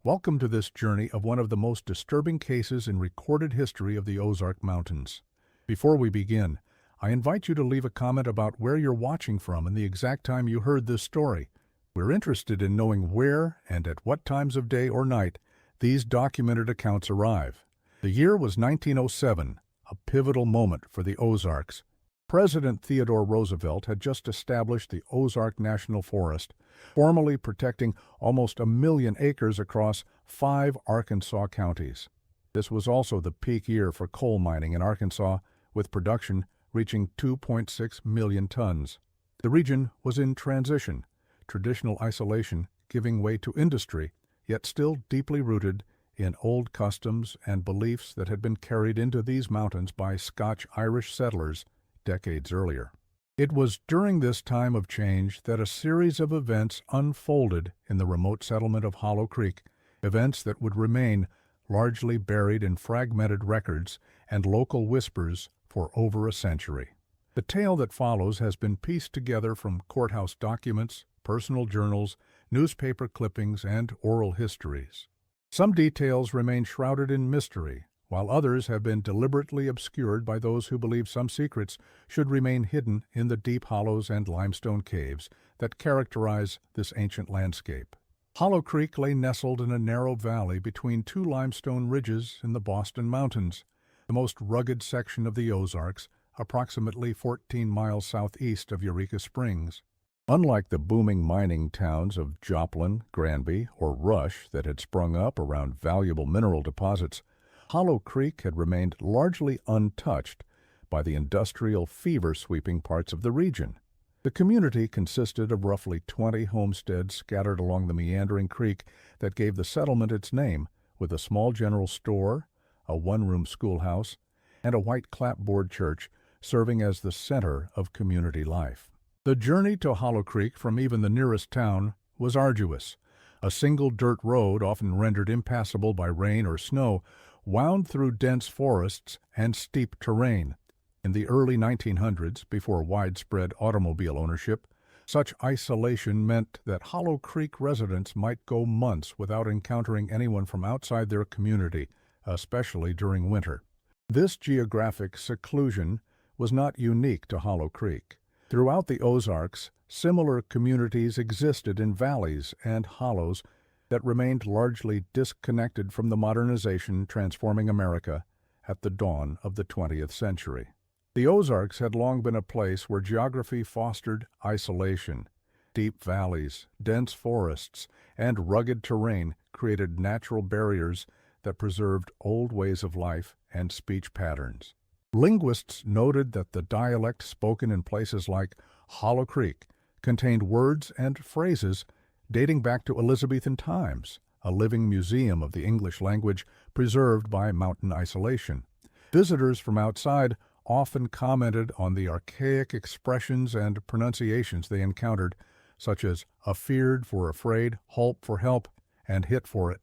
Welcome to this journey of one of the most disturbing cases in recorded history of the Ozark Mountains. Before we begin, I invite you to leave a comment about where you're watching from and the exact time you heard this story. We're interested in knowing where and at what times of day or night these documented accounts arrive. The year was 1907, a pivotal moment for the Ozarks. President Theodore Roosevelt had just established the Ozark National Forest, formally protecting almost 1 million acres across 5 Arkansas counties. This was also the peak year for coal mining in Arkansas, with production reaching 2.6 million tons. The region was in transition, traditional isolation giving way to industry, yet still deeply rooted in old customs and beliefs that had been carried into these mountains by Scotch-Irish settlers decades earlier. It was during this time of change that a series of events unfolded in the remote settlement of Hollow Creek, events that would remain largely buried in fragmented records and local whispers for over a century. The tale that follows has been pieced together from courthouse documents, personal journals, newspaper clippings, and oral histories. Some details remain shrouded in mystery, while others have been deliberately obscured by those who believe some secrets should remain hidden in the deep hollows and limestone caves that characterize this ancient landscape. Hollow Creek lay nestled in a narrow valley between 2 limestone ridges in the Boston Mountains, the most rugged section of the Ozarks, approximately 14 miles southeast of Eureka Springs. Unlike the booming mining towns of Joplin, Granby, or Rush that had sprung up around valuable mineral deposits, Hollow Creek had remained largely untouched by the industrial fever sweeping parts of the region. The community consisted of roughly 20 homesteads scattered along the meandering creek that gave the settlement its name, with a small general store, a one-room schoolhouse, and a white clapboard church serving as the center of community life. The journey to Hollow Creek from even the nearest town was arduous. A single dirt road, often rendered impassable by rain or snow, wound through dense forests and steep terrain. In the early 1900s, before widespread automobile ownership, such isolation meant that Hollow Creek residents might go months without encountering anyone from outside their community, especially during winter. This geographic seclusion was not unique to Hollow Creek. Throughout the Ozarks, similar communities existed in valleys and hollows that remained largely disconnected from the modernization transforming America at the dawn of the 20th century. The Ozarks had long been a place where geography fostered isolation. Deep valleys, dense forests, and rugged terrain created natural barriers that preserved old ways of life and speech patterns. Linguists noted that the dialect spoken in places like Hollow Creek contained words and phrases dating back to Elizabethan times, a living museum of the English language preserved by mountain isolation. Visitors from outside often commented on the archaic expressions and pronunciations they encountered, such as afeard for afraid, holp for help, and hit for it.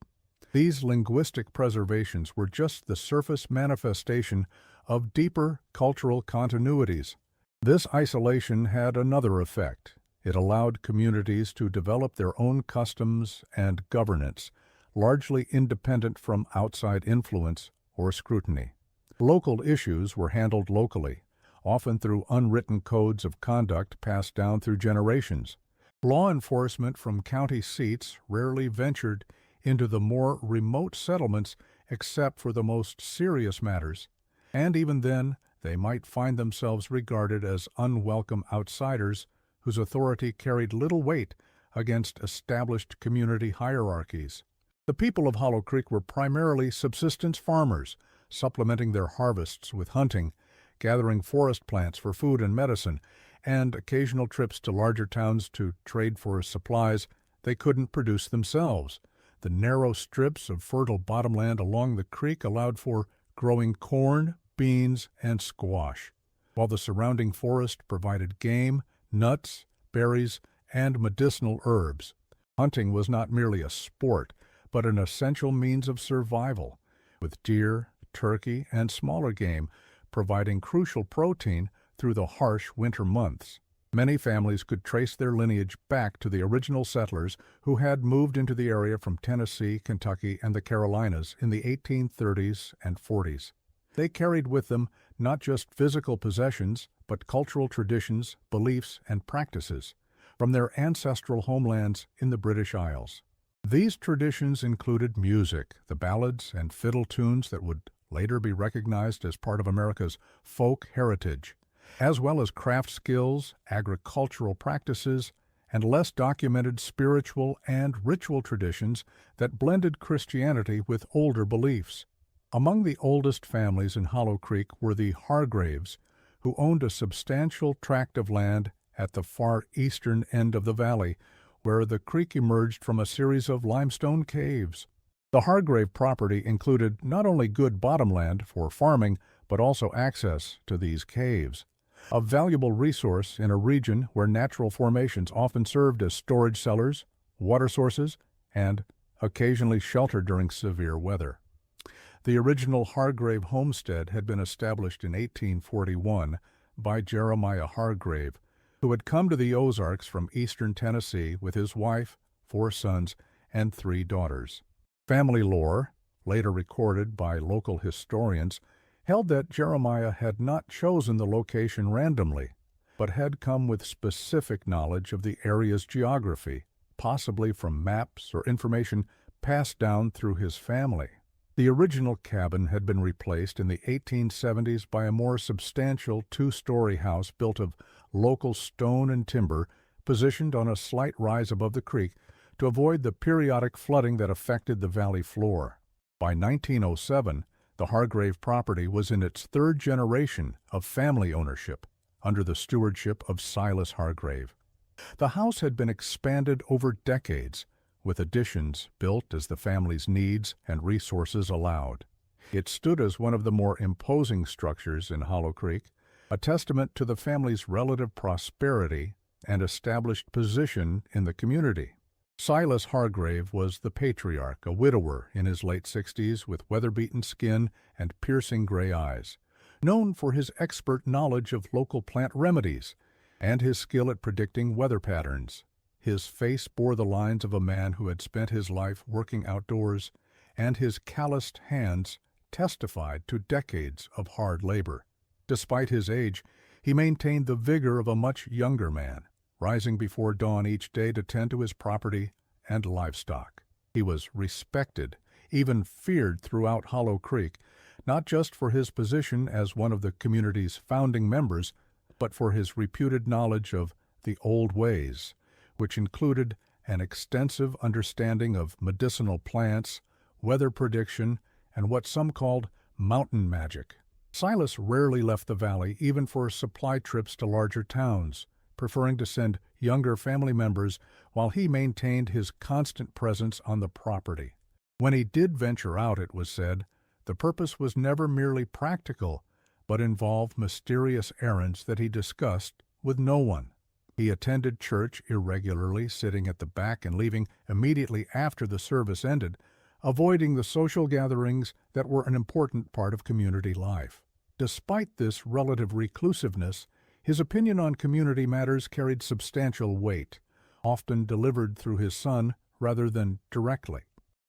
These linguistic preservations were just the surface manifestation of deeper cultural continuities. This isolation had another effect. It allowed communities to develop their own customs and governance, largely independent from outside influence or scrutiny. Local issues were handled locally, often through unwritten codes of conduct passed down through generations. Law enforcement from county seats rarely ventured into the more remote settlements except for the most serious matters, and even then they might find themselves regarded as unwelcome outsiders whose authority carried little weight against established community hierarchies. The people of Hollow Creek were primarily subsistence farmers, supplementing their harvests with hunting, gathering forest plants for food and medicine, and occasional trips to larger towns to trade for supplies they couldn't produce themselves. The narrow strips of fertile bottomland along the creek allowed for growing corn, beans, and squash, while the surrounding forest provided game, nuts, berries, and medicinal herbs. Hunting was not merely a sport, but an essential means of survival, with deer, turkey, and smaller game providing crucial protein through the harsh winter months. Many families could trace their lineage back to the original settlers who had moved into the area from Tennessee, Kentucky, and the Carolinas in the 1830s and 40s. They carried with them not just physical possessions, but cultural traditions, beliefs, and practices from their ancestral homelands in the British Isles. These traditions included music, the ballads and fiddle tunes that would later be recognized as part of America's folk heritage, as well as craft skills, agricultural practices, and less documented spiritual and ritual traditions that blended Christianity with older beliefs. Among the oldest families in Hollow Creek were the Hargraves, who owned a substantial tract of land at the far eastern end of the valley, where the creek emerged from a series of limestone caves. The Hargrave property included not only good bottomland for farming, but also access to these caves, a valuable resource in a region where natural formations often served as storage cellars, water sources, and occasionally shelter during severe weather. The original Hargrave homestead had been established in 1841 by Jeremiah Hargrave, who had come to the Ozarks from eastern Tennessee with his wife, 4 sons, and 3 daughters. Family lore, later recorded by local historians, held that Jeremiah had not chosen the location randomly, but had come with specific knowledge of the area's geography, possibly from maps or information passed down through his family. The original cabin had been replaced in the 1870s by a more substantial 2-story house built of local stone and timber, positioned on a slight rise above the creek to avoid the periodic flooding that affected the valley floor. By 1907, the Hargrave property was in its 3rd generation of family ownership, under the stewardship of Silas Hargrave. The house had been expanded over decades, with additions built as the family's needs and resources allowed. It stood as one of the more imposing structures in Hollow Creek, a testament to the family's relative prosperity and established position in the community. Silas Hargrave was the patriarch, a widower in his late 60s with weather-beaten skin and piercing gray eyes, known for his expert knowledge of local plant remedies and his skill at predicting weather patterns. His face bore the lines of a man who had spent his life working outdoors, and his calloused hands testified to decades of hard labor. Despite his age, he maintained the vigor of a much younger man, rising before dawn each day to tend to his property and livestock. He was respected, even feared throughout Hollow Creek, not just for his position as one of the community's founding members, but for his reputed knowledge of the old ways, which included an extensive understanding of medicinal plants, weather prediction, and what some called mountain magic. Silas rarely left the valley even for supply trips to larger towns, preferring to send younger family members while he maintained his constant presence on the property. When he did venture out, it was said, the purpose was never merely practical, but involved mysterious errands that he discussed with no one. He attended church irregularly, sitting at the back and leaving immediately after the service ended, avoiding the social gatherings that were an important part of community life. Despite this relative reclusiveness, his opinion on community matters carried substantial weight, often delivered through his son rather than directly.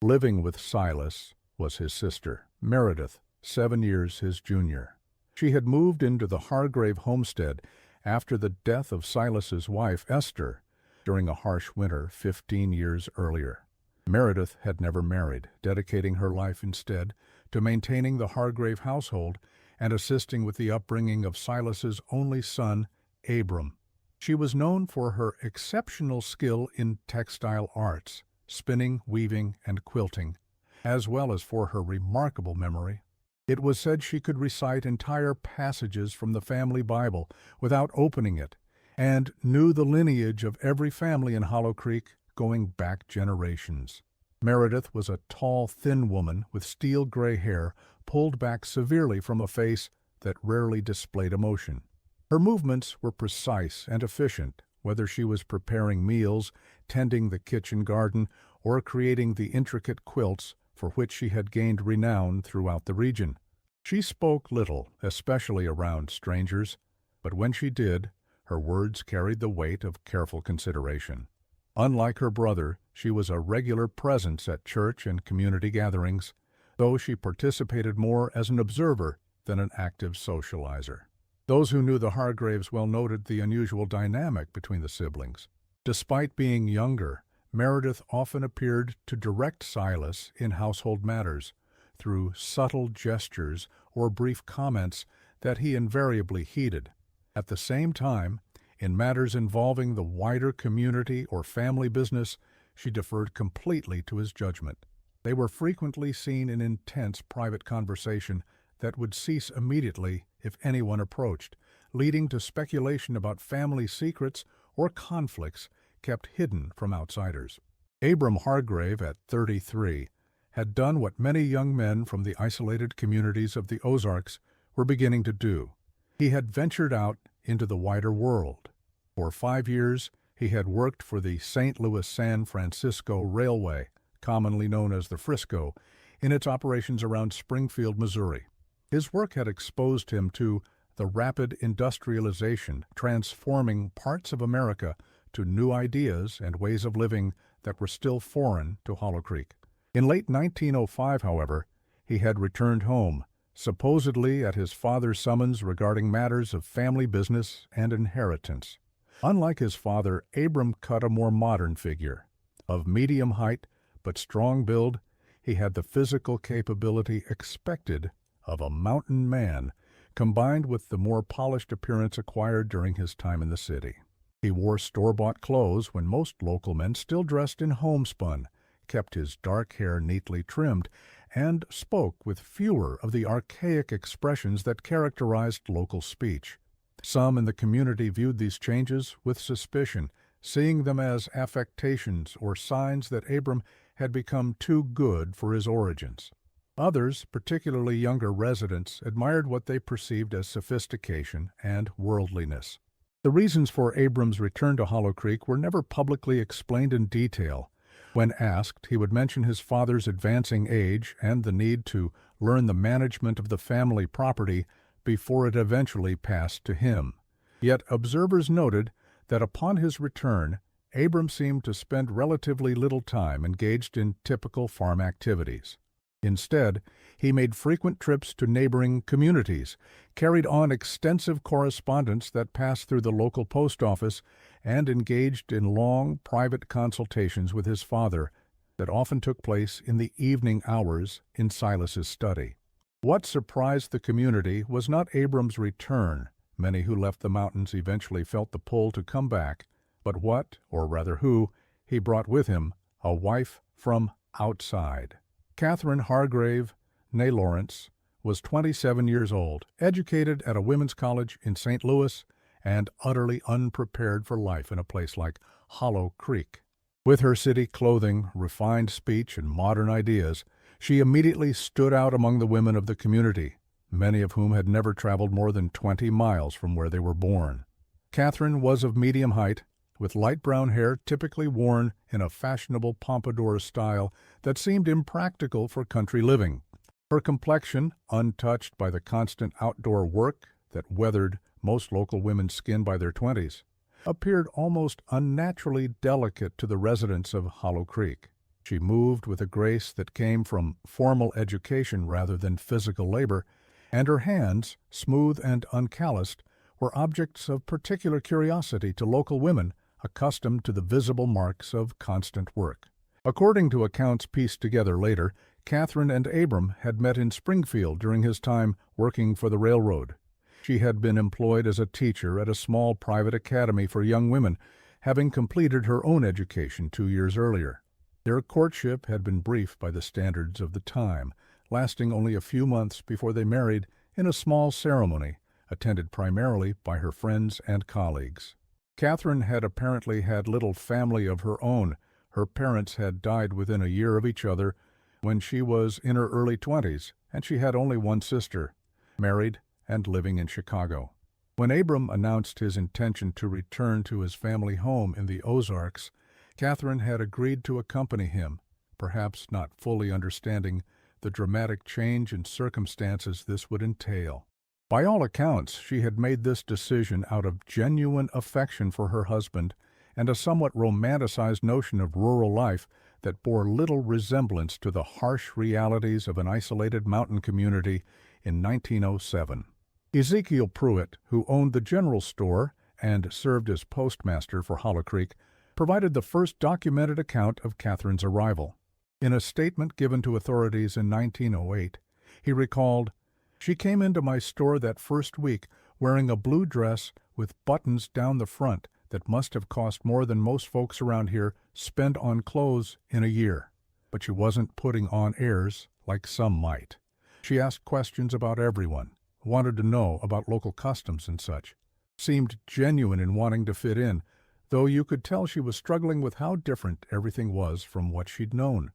Living with Silas was his sister, Meredith, 7 years his junior. She had moved into the Hargrave homestead after the death of Silas's wife, Esther, during a harsh winter 15 years earlier. Meredith had never married, dedicating her life instead to maintaining the Hargrave household and assisting with the upbringing of Silas's only son, Abram. She was known for her exceptional skill in textile arts, spinning, weaving, and quilting, as well as for her remarkable memory. It was said she could recite entire passages from the family Bible without opening it, and knew the lineage of every family in Hollow Creek going back generations. Meredith was a tall, thin woman with steel gray hair pulled back severely from a face that rarely displayed emotion. Her movements were precise and efficient, whether she was preparing meals, tending the kitchen garden, or creating the intricate quilts for which she had gained renown throughout the region. She spoke little, especially around strangers, but when she did, Her words carried the weight of careful consideration. Unlike her brother, she was a regular presence at church and community gatherings, though she participated more as an observer than an active socializer. Those who knew the Hargraves well noted the unusual dynamic between the siblings. Despite being younger, Meredith often appeared to direct Silas in household matters through subtle gestures or brief comments that he invariably heeded. At the same time, in matters involving the wider community or family business, she deferred completely to his judgment. They were frequently seen in intense private conversation that would cease immediately if anyone approached, leading to speculation about family secrets or conflicts kept hidden from outsiders. Abram Hargrave, at 33, had done what many young men from the isolated communities of the Ozarks were beginning to do. He had ventured out into the wider world. For 5 years, he had worked for the St. Louis-San Francisco Railway, commonly known as the Frisco, in its operations around Springfield, Missouri. His work had exposed him to the rapid industrialization transforming parts of America to new ideas and ways of living that were still foreign to Hollow Creek. In late 1905, however, he had returned home, supposedly at his father's summons regarding matters of family business and inheritance. Unlike his father, Abram cut a more modern figure. Of medium height but strong build, he had the physical capability expected of a mountain man, combined with the more polished appearance acquired during his time in the city. He wore store-bought clothes when most local men still dressed in homespun, kept his dark hair neatly trimmed, and spoke with fewer of the archaic expressions that characterized local speech. Some in the community viewed these changes with suspicion, seeing them as affectations or signs that Abram had become too good for his origins. Others, particularly younger residents, admired what they perceived as sophistication and worldliness. The reasons for Abram's return to Hollow Creek were never publicly explained in detail. When asked, he would mention his father's advancing age and the need to learn the management of the family property before it eventually passed to him. Yet observers noted that upon his return, Abram seemed to spend relatively little time engaged in typical farm activities. Instead, he made frequent trips to neighboring communities, carried on extensive correspondence that passed through the local post office, and engaged in long, private consultations with his father that often took place in the evening hours in Silas's study. What surprised the community was not Abram's return. Many who left the mountains eventually felt the pull to come back, but what, or rather who, he brought with him: a wife from outside. Catherine Hargrave, née Lawrence, was 27 years old, educated at a women's college in St. Louis, and utterly unprepared for life in a place like Hollow Creek. With her city clothing, refined speech, and modern ideas, she immediately stood out among the women of the community, many of whom had never traveled more than 20 miles from where they were born. Catherine was of medium height, with light brown hair typically worn in a fashionable pompadour style that seemed impractical for country living. Her complexion, untouched by the constant outdoor work that weathered most local women's skin by their 20s, appeared almost unnaturally delicate to the residents of Hollow Creek. She moved with a grace that came from formal education rather than physical labor, and her hands, smooth and uncalloused, were objects of particular curiosity to local women accustomed to the visible marks of constant work. According to accounts pieced together later, Catherine and Abram had met in Springfield during his time working for the railroad. She had been employed as a teacher at a small private academy for young women, having completed her own education 2 years earlier. Their courtship had been brief by the standards of the time, lasting only a few months before they married in a small ceremony, attended primarily by her friends and colleagues. Catherine had apparently had little family of her own. Her parents had died within a year of each other when she was in her early 20s, and she had only one sister, married and living in Chicago. When Abram announced his intention to return to his family home in the Ozarks, Catherine had agreed to accompany him, perhaps not fully understanding the dramatic change in circumstances this would entail. By all accounts, she had made this decision out of genuine affection for her husband and a somewhat romanticized notion of rural life that bore little resemblance to the harsh realities of an isolated mountain community in 1907. Ezekiel Pruitt, who owned the general store and served as postmaster for Hollow Creek, provided the first documented account of Catherine's arrival. In a statement given to authorities in 1908, he recalled, "She came into my store that first week wearing a blue dress with buttons down the front that must have cost more than most folks around here spend on clothes in a year. But she wasn't putting on airs like some might. She asked questions about everyone, wanted to know about local customs and such, seemed genuine in wanting to fit in, though you could tell she was struggling with how different everything was from what she'd known."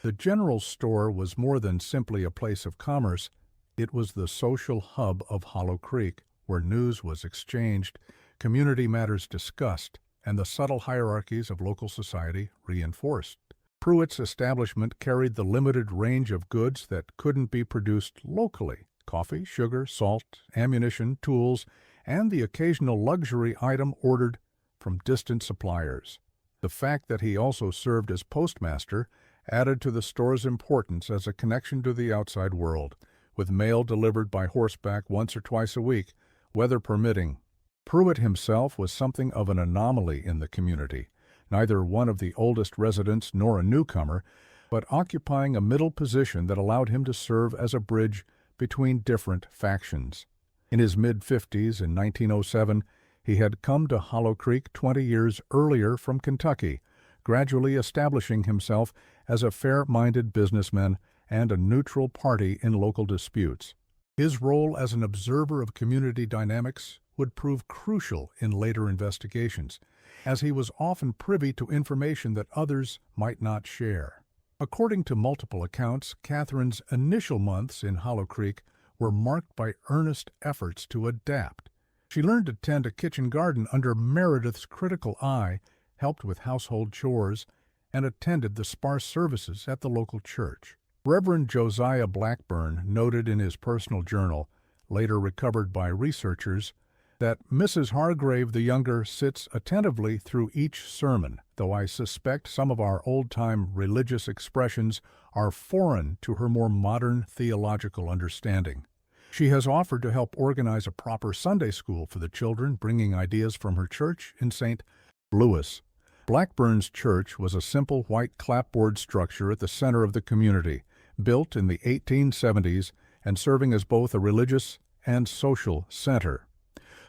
The general store was more than simply a place of commerce. It was the social hub of Hollow Creek, where news was exchanged, community matters discussed, and the subtle hierarchies of local society reinforced. Pruitt's establishment carried the limited range of goods that couldn't be produced locally: coffee, sugar, salt, ammunition, tools, and the occasional luxury item ordered from distant suppliers. The fact that he also served as postmaster added to the store's importance as a connection to the outside world, with mail delivered by horseback once or twice a week, weather permitting. Pruitt himself was something of an anomaly in the community, neither one of the oldest residents nor a newcomer, but occupying a middle position that allowed him to serve as a bridge between different factions. In his mid-50s in 1907, he had come to Hollow Creek 20 years earlier from Kentucky, gradually establishing himself as a fair-minded businessman and a neutral party in local disputes. His role as an observer of community dynamics would prove crucial in later investigations, as he was often privy to information that others might not share. According to multiple accounts, Catherine's initial months in Hollow Creek were marked by earnest efforts to adapt. She learned to tend a kitchen garden under Meredith's critical eye, helped with household chores, and attended the sparse services at the local church. Reverend Josiah Blackburn noted in his personal journal, later recovered by researchers, that Mrs. Hargrave the younger sits attentively through each sermon, though I suspect some of our old-time religious expressions are foreign to her more modern theological understanding. She has offered to help organize a proper Sunday school for the children, bringing ideas from her church in St. Louis. Blackburn's church was a simple white clapboard structure at the center of the community, built in the 1870s and serving as both a religious and social center.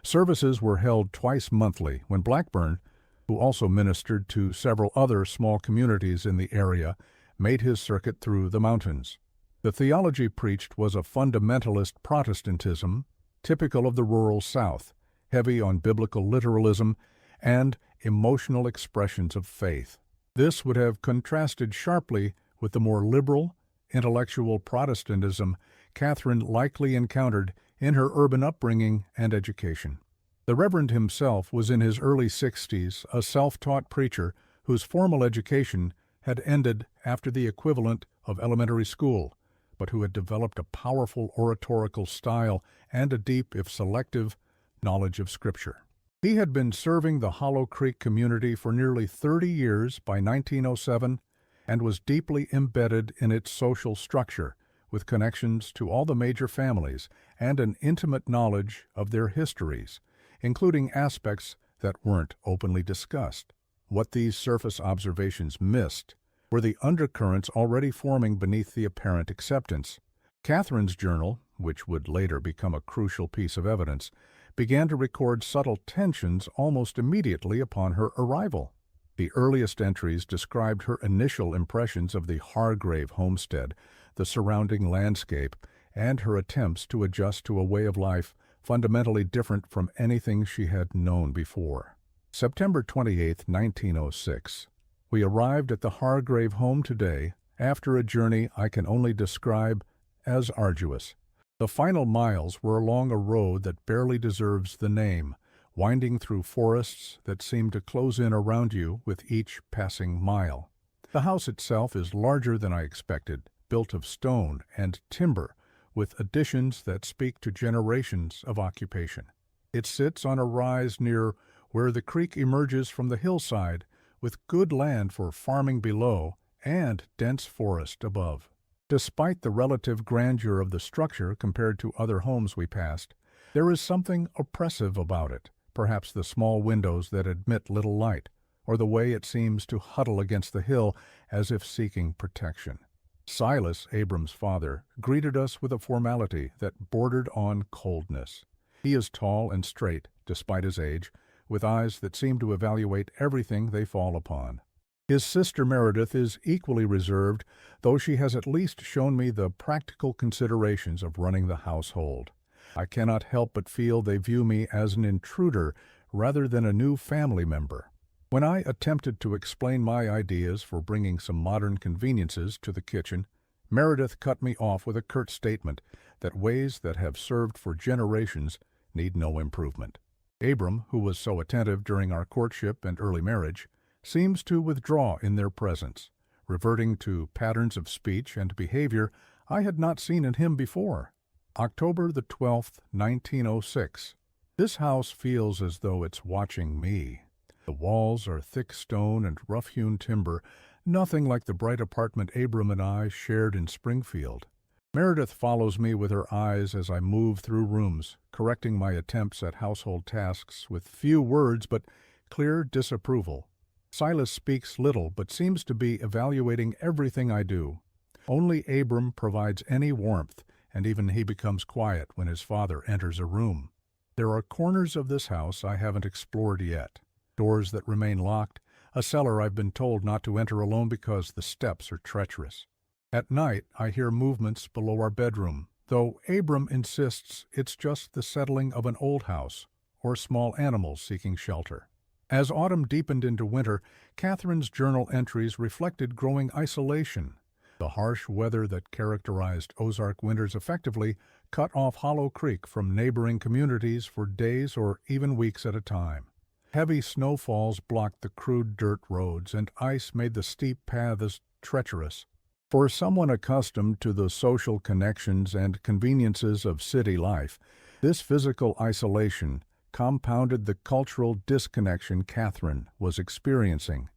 Services were held twice monthly when Blackburn, who also ministered to several other small communities in the area, made his circuit through the mountains. The theology preached was a fundamentalist Protestantism, typical of the rural South, heavy on biblical literalism and emotional expressions of faith. This would have contrasted sharply with the more liberal, intellectual Protestantism Catherine likely encountered in her urban upbringing and education. The Reverend himself was in his early 60s, a self-taught preacher whose formal education had ended after the equivalent of elementary school, but who had developed a powerful oratorical style and a deep, if selective, knowledge of Scripture. He had been serving the Hollow Creek community for nearly 30 years by 1907 and was deeply embedded in its social structure, with connections to all the major families and an intimate knowledge of their histories, including aspects that weren't openly discussed. What these surface observations missed were the undercurrents already forming beneath the apparent acceptance. Catherine's journal, which would later become a crucial piece of evidence, began to record subtle tensions almost immediately upon her arrival. The earliest entries described her initial impressions of the Hargrave homestead, the surrounding landscape, and her attempts to adjust to a way of life fundamentally different from anything she had known before. September 28, 1906. We arrived at the Hargrave home today after a journey I can only describe as arduous. The final miles were along a road that barely deserves the name, winding through forests that seem to close in around you with each passing mile. The house itself is larger than I expected, built of stone and timber, with additions that speak to generations of occupation. It sits on a rise near where the creek emerges from the hillside, with good land for farming below and dense forest above. Despite the relative grandeur of the structure compared to other homes we passed, there is something oppressive about it, perhaps the small windows that admit little light, or the way it seems to huddle against the hill as if seeking protection. Silas, Abram's father, greeted us with a formality that bordered on coldness. He is tall and straight, despite his age, with eyes that seem to evaluate everything they fall upon. His sister Meredith is equally reserved, though she has at least shown me the practical considerations of running the household. I cannot help but feel they view me as an intruder rather than a new family member. When I attempted to explain my ideas for bringing some modern conveniences to the kitchen, Meredith cut me off with a curt statement that ways that have served for generations need no improvement. Abram, who was so attentive during our courtship and early marriage, seems to withdraw in their presence, reverting to patterns of speech and behavior I had not seen in him before. October the 12th, 1906. This house feels as though it's watching me. The walls are thick stone and rough-hewn timber, nothing like the bright apartment Abram and I shared in Springfield. Meredith follows me with her eyes as I move through rooms, correcting my attempts at household tasks with few words but clear disapproval. Silas speaks little but seems to be evaluating everything I do. Only Abram provides any warmth, and even he becomes quiet when his father enters a room. There are corners of this house I haven't explored yet, doors that remain locked, a cellar I've been told not to enter alone because the steps are treacherous. At night, I hear movements below our bedroom, though Abram insists it's just the settling of an old house or small animals seeking shelter. As autumn deepened into winter, Catherine's journal entries reflected growing isolation. The harsh weather that characterized Ozark winters effectively cut off Hollow Creek from neighboring communities for days or even weeks at a time. Heavy snowfalls blocked the crude dirt roads, and ice made the steep paths treacherous. For someone accustomed to the social connections and conveniences of city life, this physical isolation compounded the cultural disconnection Catherine was experiencing.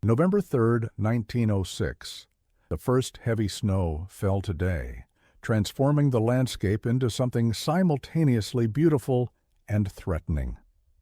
November 3, 1906. The first heavy snow fell today, transforming the landscape into something simultaneously beautiful and threatening.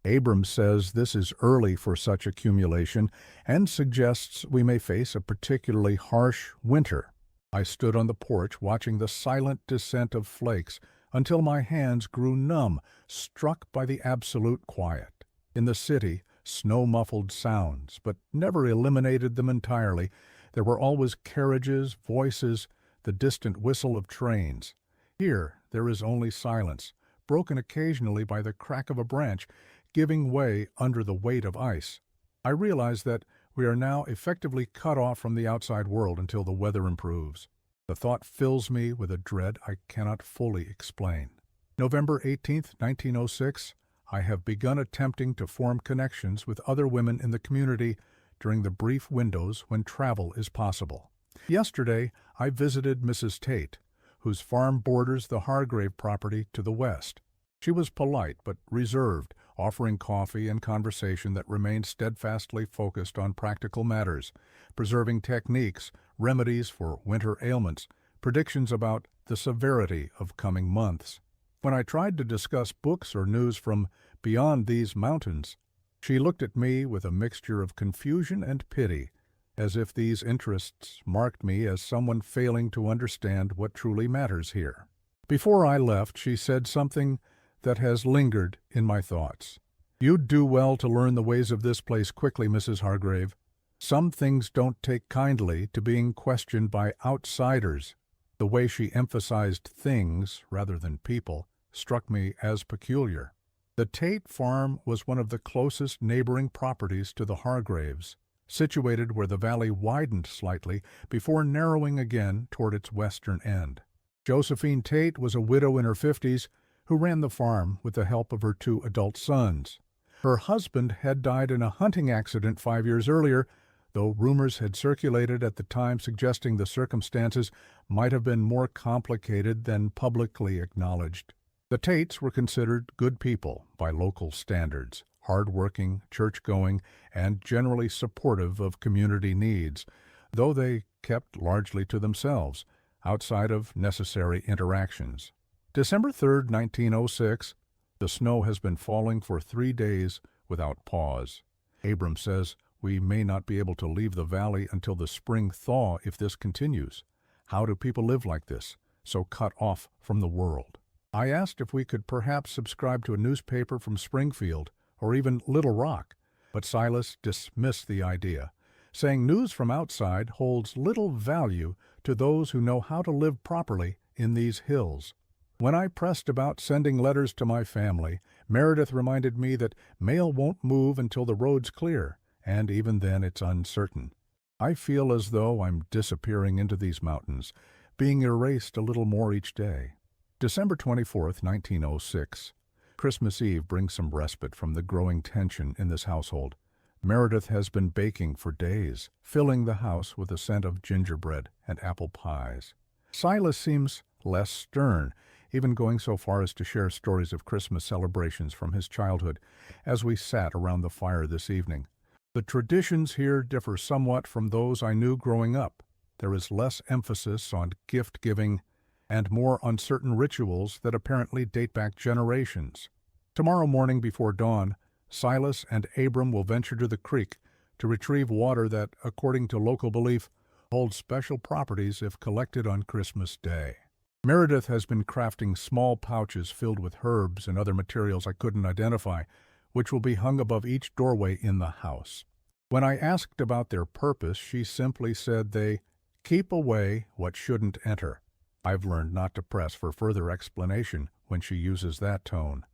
Abram says this is early for such accumulation and suggests we may face a particularly harsh winter. I stood on the porch watching the silent descent of flakes until my hands grew numb, struck by the absolute quiet. In the city, snow muffled sounds, but never eliminated them entirely. There were always carriages, voices, the distant whistle of trains. Here, there is only silence, broken occasionally by the crack of a branch, giving way under the weight of ice. I realize that we are now effectively cut off from the outside world until the weather improves. The thought fills me with a dread I cannot fully explain. November 18, 1906, I have begun attempting to form connections with other women in the community during the brief windows when travel is possible. Yesterday, I visited Mrs. Tate, whose farm borders the Hargrave property to the west. She was polite but reserved, offering coffee and conversation that remained steadfastly focused on practical matters, preserving techniques, remedies for winter ailments, predictions about the severity of coming months. When I tried to discuss books or news from beyond these mountains, she looked at me with a mixture of confusion and pity, as if these interests marked me as someone failing to understand what truly matters here. Before I left, she said something that has lingered in my thoughts. You'd do well to learn the ways of this place quickly, Mrs. Hargrave. Some things don't take kindly to being questioned by outsiders. The way she emphasized things rather than people struck me as peculiar. The Tate farm was one of the closest neighboring properties to the Hargraves, situated where the valley widened slightly before narrowing again toward its western end. Josephine Tate was a widow in her 50s who ran the farm with the help of her 2 adult sons. Her husband had died in a hunting accident 5 years earlier, though rumors had circulated at the time suggesting the circumstances might have been more complicated than publicly acknowledged. The Tates were considered good people by local standards, hard-working, church-going, and generally supportive of community needs, though they kept largely to themselves, outside of necessary interactions. December 3, 1906, the snow has been falling for 3 days without pause. Abram says we may not be able to leave the valley until the spring thaw if this continues. How do people live like this, so cut off from the world? I asked if we could perhaps subscribe to a newspaper from Springfield or even Little Rock, but Silas dismissed the idea, saying news from outside holds little value to those who know how to live properly in these hills. When I pressed about sending letters to my family, Meredith reminded me that mail won't move until the road's clear, and even then it's uncertain. I feel as though I'm disappearing into these mountains, being erased a little more each day. December 24, 1906. Christmas Eve brings some respite from the growing tension in this household. Meredith has been baking for days, filling the house with a scent of gingerbread and apple pies. Silas seems less stern, even going so far as to share stories of Christmas celebrations from his childhood as we sat around the fire this evening. The traditions here differ somewhat from those I knew growing up. There is less emphasis on gift-giving and more on certain rituals that apparently date back generations. Tomorrow morning before dawn, Silas and Abram will venture to the creek to retrieve water that, according to local belief, holds special properties if collected on Christmas Day. Meredith has been crafting small pouches filled with herbs and other materials I couldn't identify, which will be hung above each doorway in the house. When I asked about their purpose, she simply said they keep away what shouldn't enter. I've learned not to press for further explanation when she uses that tone.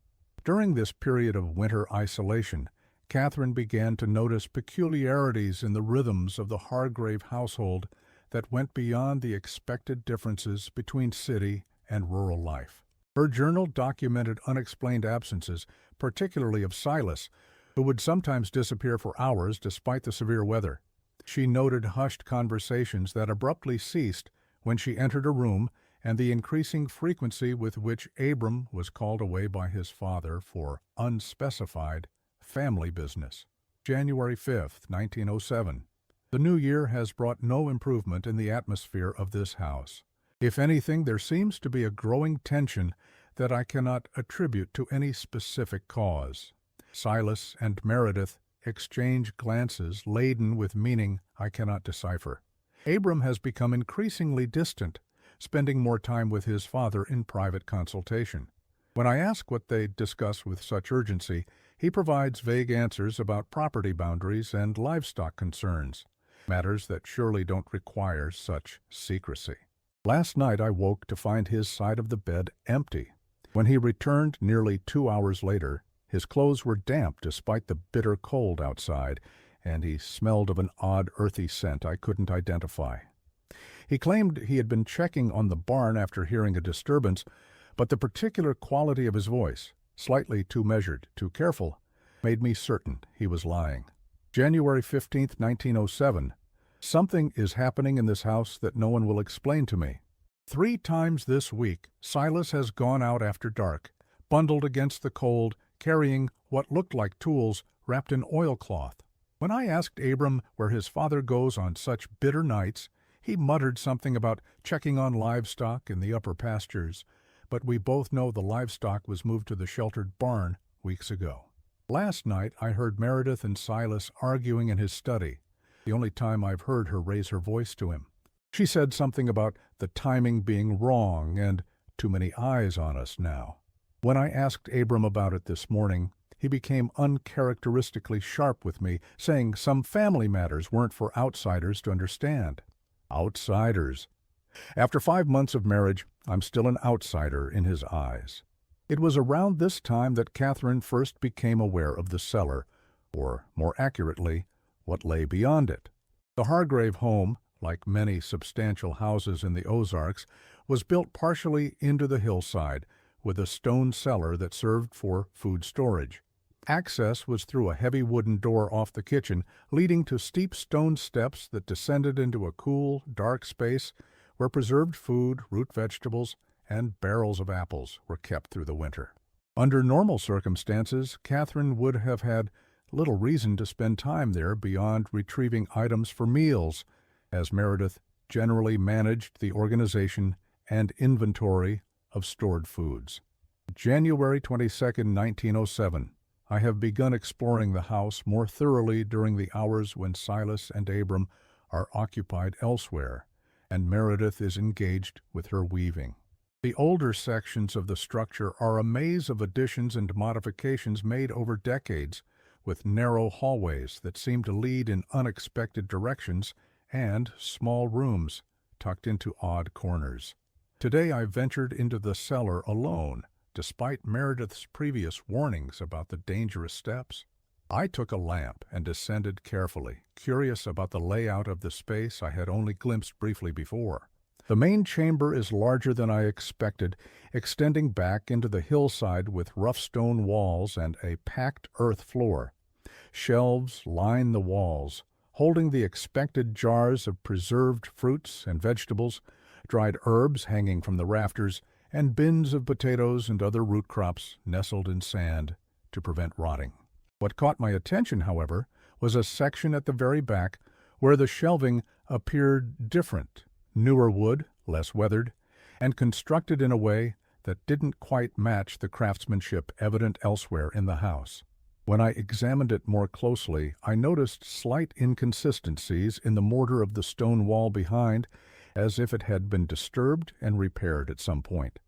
During this period of winter isolation, Catherine began to notice peculiarities in the rhythms of the Hargrave household that went beyond the expected differences between city and rural life. Her journal documented unexplained absences, particularly of Silas, who would sometimes disappear for hours despite the severe weather. She noted hushed conversations that abruptly ceased when she entered a room and the increasing frequency with which Abram was called away by his father for unspecified family business. January 5, 1907. The new year has brought no improvement in the atmosphere of this house. If anything, there seems to be a growing tension that I cannot attribute to any specific cause. Silas and Meredith exchange glances laden with meaning I cannot decipher. Abram has become increasingly distant, spending more time with his father in private consultation. When I ask what they discuss with such urgency, he provides vague answers about property boundaries and livestock concerns, matters that surely don't require such secrecy. Last night I woke to find his side of the bed empty. When he returned nearly 2 hours later, his clothes were damp despite the bitter cold outside, and he smelled of an odd earthy scent I couldn't identify. He claimed he had been checking on the barn after hearing a disturbance, but the particular quality of his voice, slightly too measured, too careful, made me certain he was lying. January 15, 1907. Something is happening in this house that no one will explain to me. 3 times this week, Silas has gone out after dark, bundled against the cold, carrying what looked like tools wrapped in oilcloth. When I asked Abram where his father goes on such bitter nights, he muttered something about checking on livestock in the upper pastures, but we both know the livestock was moved to the sheltered barn weeks ago. Last night I heard Meredith and Silas arguing in his study, the only time I've heard her raise her voice to him. She said something about the timing being wrong and too many eyes on us now. When I asked Abram about it this morning, he became uncharacteristically sharp with me, saying some family matters weren't for outsiders to understand. Outsiders. After 5 months of marriage, I'm still an outsider in his eyes. It was around this time that Catherine first became aware of the cellar, or more accurately, what lay beyond it. The Hargrave home, like many substantial houses in the Ozarks, was built partially into the hillside, with a stone cellar that served for food storage. Access was through a heavy wooden door off the kitchen, leading to steep stone steps that descended into a cool, dark space where preserved food, root vegetables, and barrels of apples were kept through the winter. Under normal circumstances, Catherine would have had little reason to spend time there beyond retrieving items for meals, as Meredith generally managed the organization and inventory of stored foods. January 22, 1907. I have begun exploring the house more thoroughly during the hours when Silas and Abram are occupied elsewhere, and Meredith is engaged with her weaving. The older sections of the structure are a maze of additions and modifications made over decades, with narrow hallways that seem to lead in unexpected directions and small rooms tucked into odd corners. Today I ventured into the cellar alone, despite Meredith's previous warnings about the dangerous steps. I took a lamp and descended carefully, curious about the layout of the space I had only glimpsed briefly before. The main chamber is larger than I expected, extending back into the hillside with rough stone walls and a packed earth floor. Shelves line the walls, holding the expected jars of preserved fruits and vegetables, dried herbs hanging from the rafters, and bins of potatoes and other root crops nestled in sand to prevent rotting. What caught my attention, however, was a section at the very back where the shelving appeared different, newer wood, less weathered, and constructed in a way that didn't quite match the craftsmanship evident elsewhere in the house. When I examined it more closely, I noticed slight inconsistencies in the mortar of the stone wall behind, as if it had been disturbed and repaired at some point.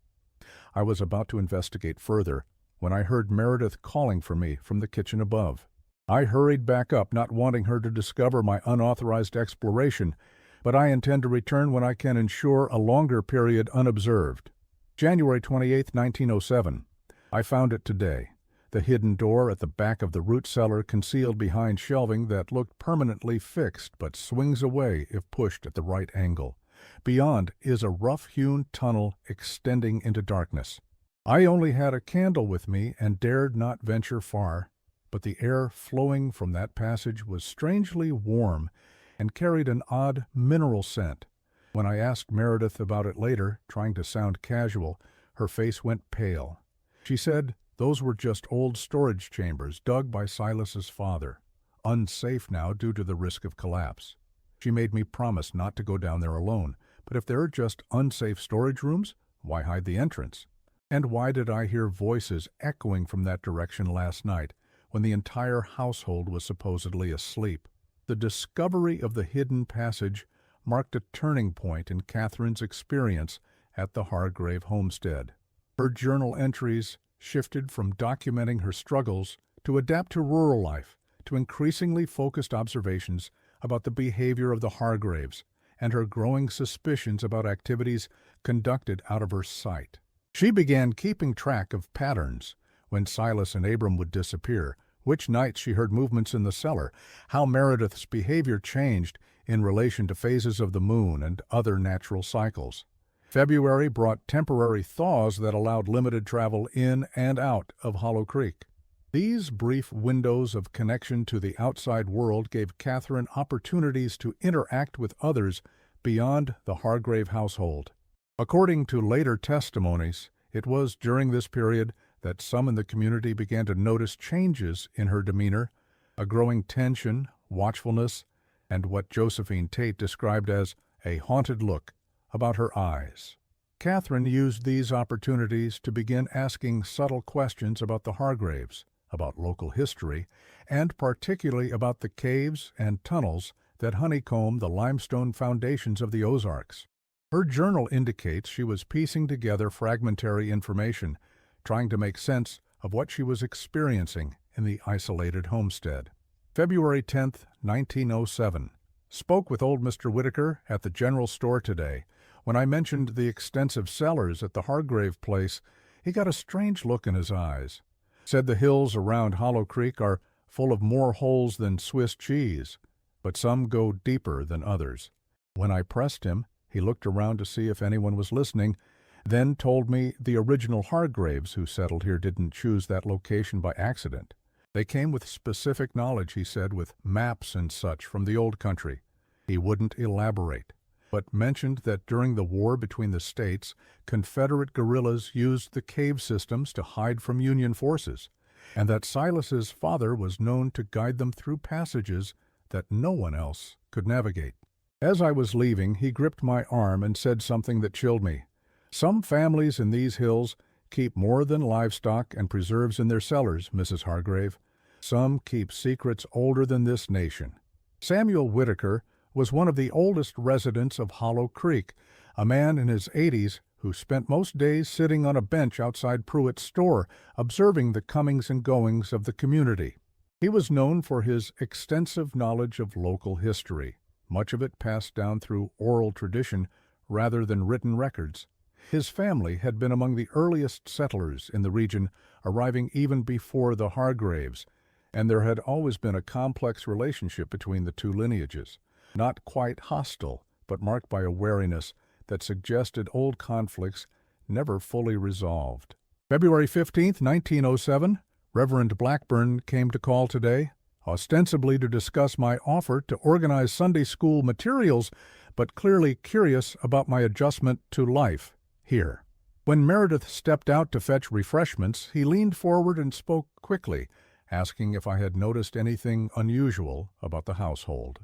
I was about to investigate further when I heard Meredith calling for me from the kitchen above. I hurried back up, not wanting her to discover my unauthorized exploration, but I intend to return when I can ensure a longer period unobserved. January 28, 1907. I found it today. The hidden door at the back of the root cellar concealed behind shelving that looked permanently fixed but swings away if pushed at the right angle. Beyond is a rough-hewn tunnel extending into darkness. I only had a candle with me and dared not venture far, but the air flowing from that passage was strangely warm and carried an odd mineral scent. When I asked Meredith about it later, trying to sound casual, her face went pale. She said those were just old storage chambers dug by Silas's father, unsafe now due to the risk of collapse. She made me promise not to go down there alone, but if there are just unsafe storage rooms, why hide the entrance? And why did I hear voices echoing from that direction last night, when the entire household was supposedly asleep? The discovery of the hidden passage marked a turning point in Catherine's experience at the Hargrave homestead. Her journal entries shifted from documenting her struggles to adapt to rural life, to increasingly focused observations about the behavior of the Hargraves and her growing suspicions about activities conducted out of her sight. She began keeping track of patterns: when Silas and Abram would disappear, which nights she heard movements in the cellar, how Meredith's behavior changed in relation to phases of the moon and other natural cycles. February brought temporary thaws that allowed limited travel in and out of Hollow Creek. These brief windows of connection to the outside world gave Catherine opportunities to interact with others beyond the Hargrave household. According to later testimonies, it was during this period that some in the community began to notice changes in her demeanor, a growing tension, watchfulness, and what Josephine Tate described as a haunted look about her eyes. Catherine used these opportunities to begin asking subtle questions about the Hargraves, about local history, and particularly about the caves and tunnels that honeycomb the limestone foundations of the Ozarks. Her journal indicates she was piecing together fragmentary information, trying to make sense of what she was experiencing in the isolated homestead. February 10, 1907. Spoke with old Mr. Whitaker at the general store today. When I mentioned the extensive cellars at the Hargrave place, he got a strange look in his eyes. Said the hills around Hollow Creek are full of more holes than Swiss cheese, but some go deeper than others. When I pressed him, he looked around to see if anyone was listening, then told me the original Hargraves who settled here didn't choose that location by accident. They came with specific knowledge, he said, with maps and such from the old country. He wouldn't elaborate, but mentioned that during the war between the states, Confederate guerrillas used the cave systems to hide from Union forces, and that Silas's father was known to guide them through passages that no one else could navigate. As I was leaving, he gripped my arm and said something that chilled me. "Some families in these hills keep more than livestock and preserves in their cellars, Mrs. Hargrave. Some keep secrets older than this nation." Samuel Whitaker was one of the oldest residents of Hollow Creek, a man in his 80s who spent most days sitting on a bench outside Pruitt's store, observing the comings and goings of the community. He was known for his extensive knowledge of local history, much of it passed down through oral tradition rather than written records. His family had been among the earliest settlers in the region, arriving even before the Hargraves, and there had always been a complex relationship between the two lineages, not quite hostile, but marked by a wariness that suggested old conflicts never fully resolved. February 15, 1907, Reverend Blackburn came to call today, ostensibly to discuss my offer to organize Sunday school materials, but clearly curious about my adjustment to life here. When Meredith stepped out to fetch refreshments, he leaned forward and spoke quickly, asking if I had noticed anything unusual about the household.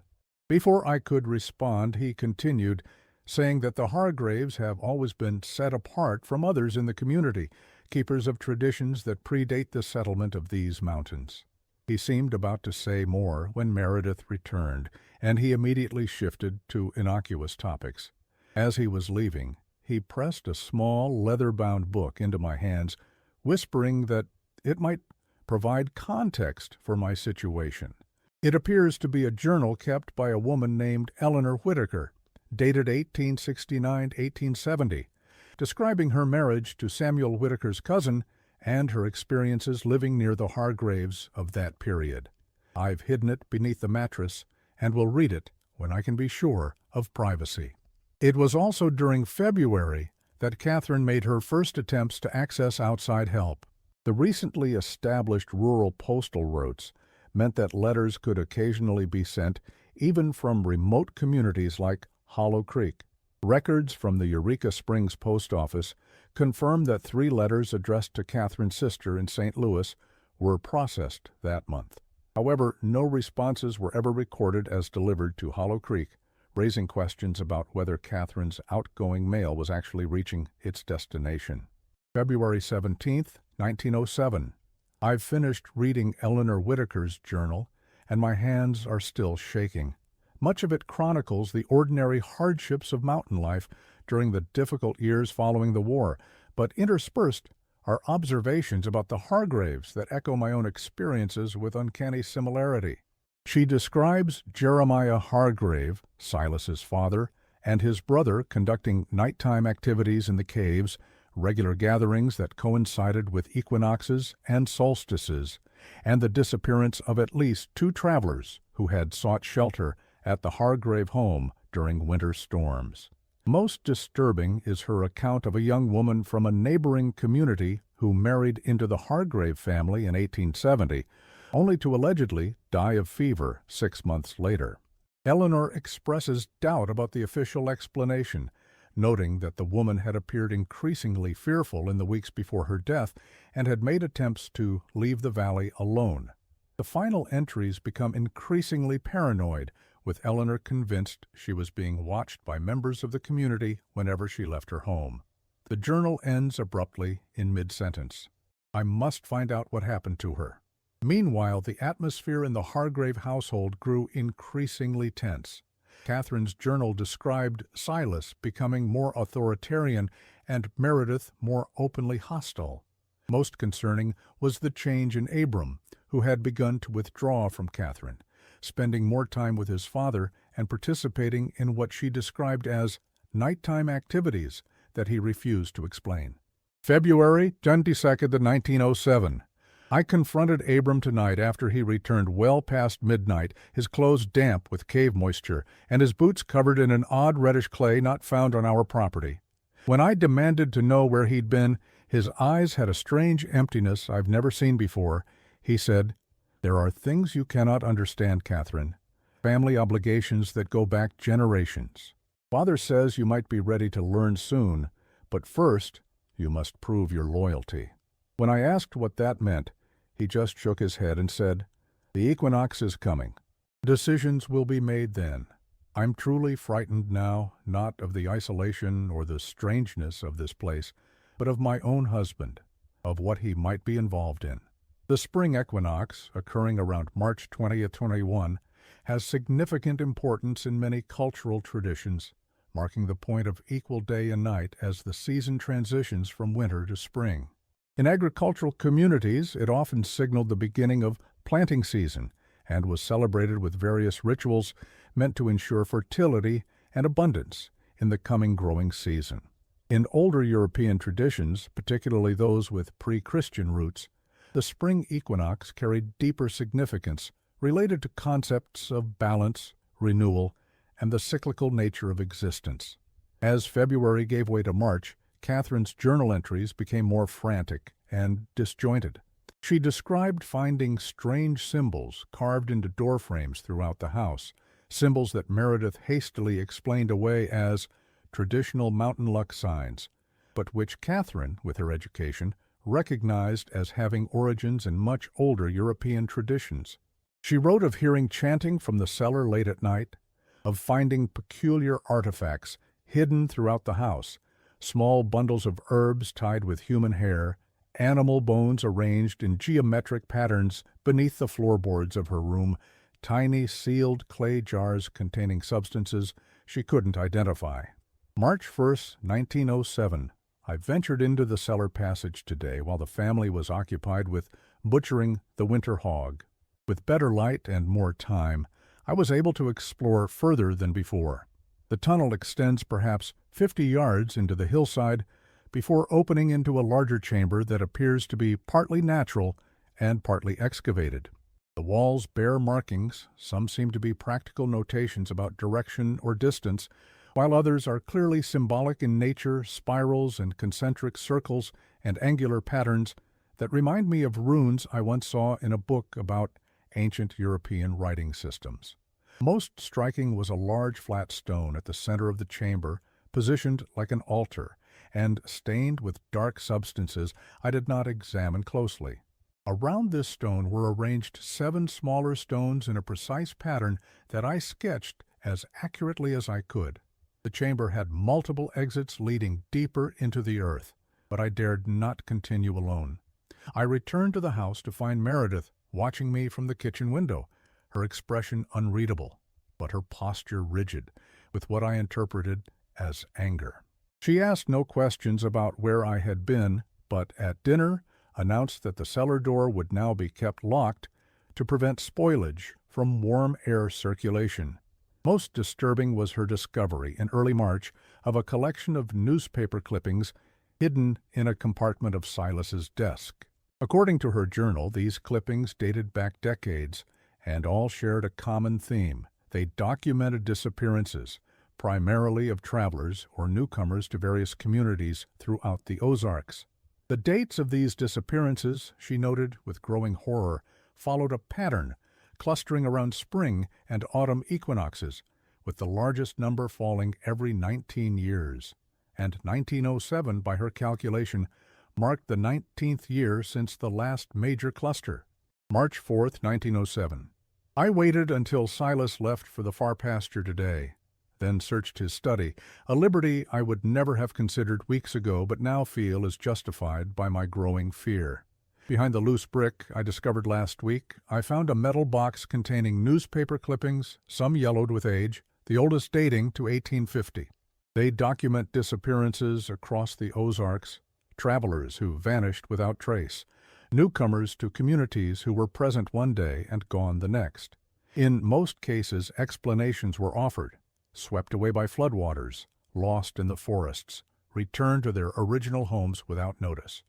Before I could respond, he continued, saying that the Hargraves have always been set apart from others in the community, keepers of traditions that predate the settlement of these mountains. He seemed about to say more when Meredith returned, and he immediately shifted to innocuous topics. As he was leaving, he pressed a small leather-bound book into my hands, whispering that it might provide context for my situation. It appears to be a journal kept by a woman named Eleanor Whitaker, dated 1869-1870, describing her marriage to Samuel Whitaker's cousin and her experiences living near the Hargraves of that period. I've hidden it beneath the mattress and will read it when I can be sure of privacy. It was also during February that Catherine made her first attempts to access outside help. The recently established rural postal routes meant that letters could occasionally be sent even from remote communities like Hollow Creek. Records from the Eureka Springs post office confirmed that 3 letters addressed to Catherine's sister in St. Louis were processed that month. However, no responses were ever recorded as delivered to Hollow Creek, raising questions about whether Catherine's outgoing mail was actually reaching its destination. February 17, 1907. I've finished reading Eleanor Whitaker's journal, and my hands are still shaking. Much of it chronicles the ordinary hardships of mountain life during the difficult years following the war, but interspersed are observations about the Hargraves that echo my own experiences with uncanny similarity. She describes Jeremiah Hargrave, Silas's father, and his brother conducting nighttime activities in the caves, regular gatherings that coincided with equinoxes and solstices, and the disappearance of at least 2 travelers who had sought shelter at the Hargrave home during winter storms. Most disturbing is her account of a young woman from a neighboring community who married into the Hargrave family in 1870, only to allegedly die of fever 6 months later. Eleanor expresses doubt about the official explanation, noting that the woman had appeared increasingly fearful in the weeks before her death and had made attempts to leave the valley alone. The final entries become increasingly paranoid, with Eleanor convinced she was being watched by members of the community whenever she left her home. The journal ends abruptly in mid-sentence. I must find out what happened to her. Meanwhile, the atmosphere in the Hargrave household grew increasingly tense. Catherine's journal described Silas becoming more authoritarian and Meredith more openly hostile. Most concerning was the change in Abram, who had begun to withdraw from Catherine, spending more time with his father and participating in what she described as nighttime activities that he refused to explain. February 22, 1907. I confronted Abram tonight after he returned well past midnight, his clothes damp with cave moisture, and his boots covered in an odd reddish clay not found on our property. When I demanded to know where he'd been, his eyes had a strange emptiness I've never seen before. He said, There are things you cannot understand, Catherine. Family obligations that go back generations. Father says you might be ready to learn soon, but first, you must prove your loyalty. When I asked what that meant, he just shook his head and said, "The equinox is coming. Decisions will be made then." I'm truly frightened now, not of the isolation or the strangeness of this place, but of my own husband, of what he might be involved in. The spring equinox, occurring around March 20th, 21, has significant importance in many cultural traditions, marking the point of equal day and night as the season transitions from winter to spring. In agricultural communities, it often signaled the beginning of planting season and was celebrated with various rituals meant to ensure fertility and abundance in the coming growing season. In older European traditions, particularly those with pre-Christian roots, the spring equinox carried deeper significance related to concepts of balance, renewal, and the cyclical nature of existence. As February gave way to March, Catherine's journal entries became more frantic and disjointed. She described finding strange symbols carved into door frames throughout the house, symbols that Meredith hastily explained away as traditional mountain luck signs, but which Catherine, with her education, recognized as having origins in much older European traditions. She wrote of hearing chanting from the cellar late at night, of finding peculiar artifacts hidden throughout the house, small bundles of herbs tied with human hair, animal bones arranged in geometric patterns beneath the floorboards of her room, tiny sealed clay jars containing substances she couldn't identify. March 1st, 1907. I ventured into the cellar passage today while the family was occupied with butchering the winter hog. With better light and more time, I was able to explore further than before. The tunnel extends perhaps 50 yards into the hillside before opening into a larger chamber that appears to be partly natural and partly excavated. The walls bear markings, some seem to be practical notations about direction or distance, while others are clearly symbolic in nature, spirals and concentric circles and angular patterns that remind me of runes I once saw in a book about ancient European writing systems. Most striking was a large flat stone at the center of the chamber, positioned like an altar, and stained with dark substances I did not examine closely. Around this stone were arranged 7 smaller stones in a precise pattern that I sketched as accurately as I could. The chamber had multiple exits leading deeper into the earth, but I dared not continue alone. I returned to the house to find Meredith watching me from the kitchen window, her expression unreadable, but her posture rigid, with what I interpreted as anger. She asked no questions about where I had been, but at dinner announced that the cellar door would now be kept locked to prevent spoilage from warm air circulation. Most disturbing was her discovery in early March of a collection of newspaper clippings hidden in a compartment of Silas's desk. According to her journal, these clippings dated back decades and all shared a common theme. They documented disappearances, primarily of travelers or newcomers to various communities throughout the Ozarks. The dates of these disappearances, she noted with growing horror, followed a pattern clustering around spring and autumn equinoxes, with the largest number falling every 19 years. And 1907, by her calculation, marked the 19th year since the last major cluster. March 4th, 1907. I waited until Silas left for the far pasture today, then searched his study, a liberty I would never have considered weeks ago but now feel is justified by my growing fear. Behind the loose brick I discovered last week, I found a metal box containing newspaper clippings, some yellowed with age, the oldest dating to 1850. They document disappearances across the Ozarks, travelers who vanished without trace, newcomers to communities who were present one day and gone the next. In most cases, explanations were offered: swept away by floodwaters, lost in the forests, returned to their original homes without notice.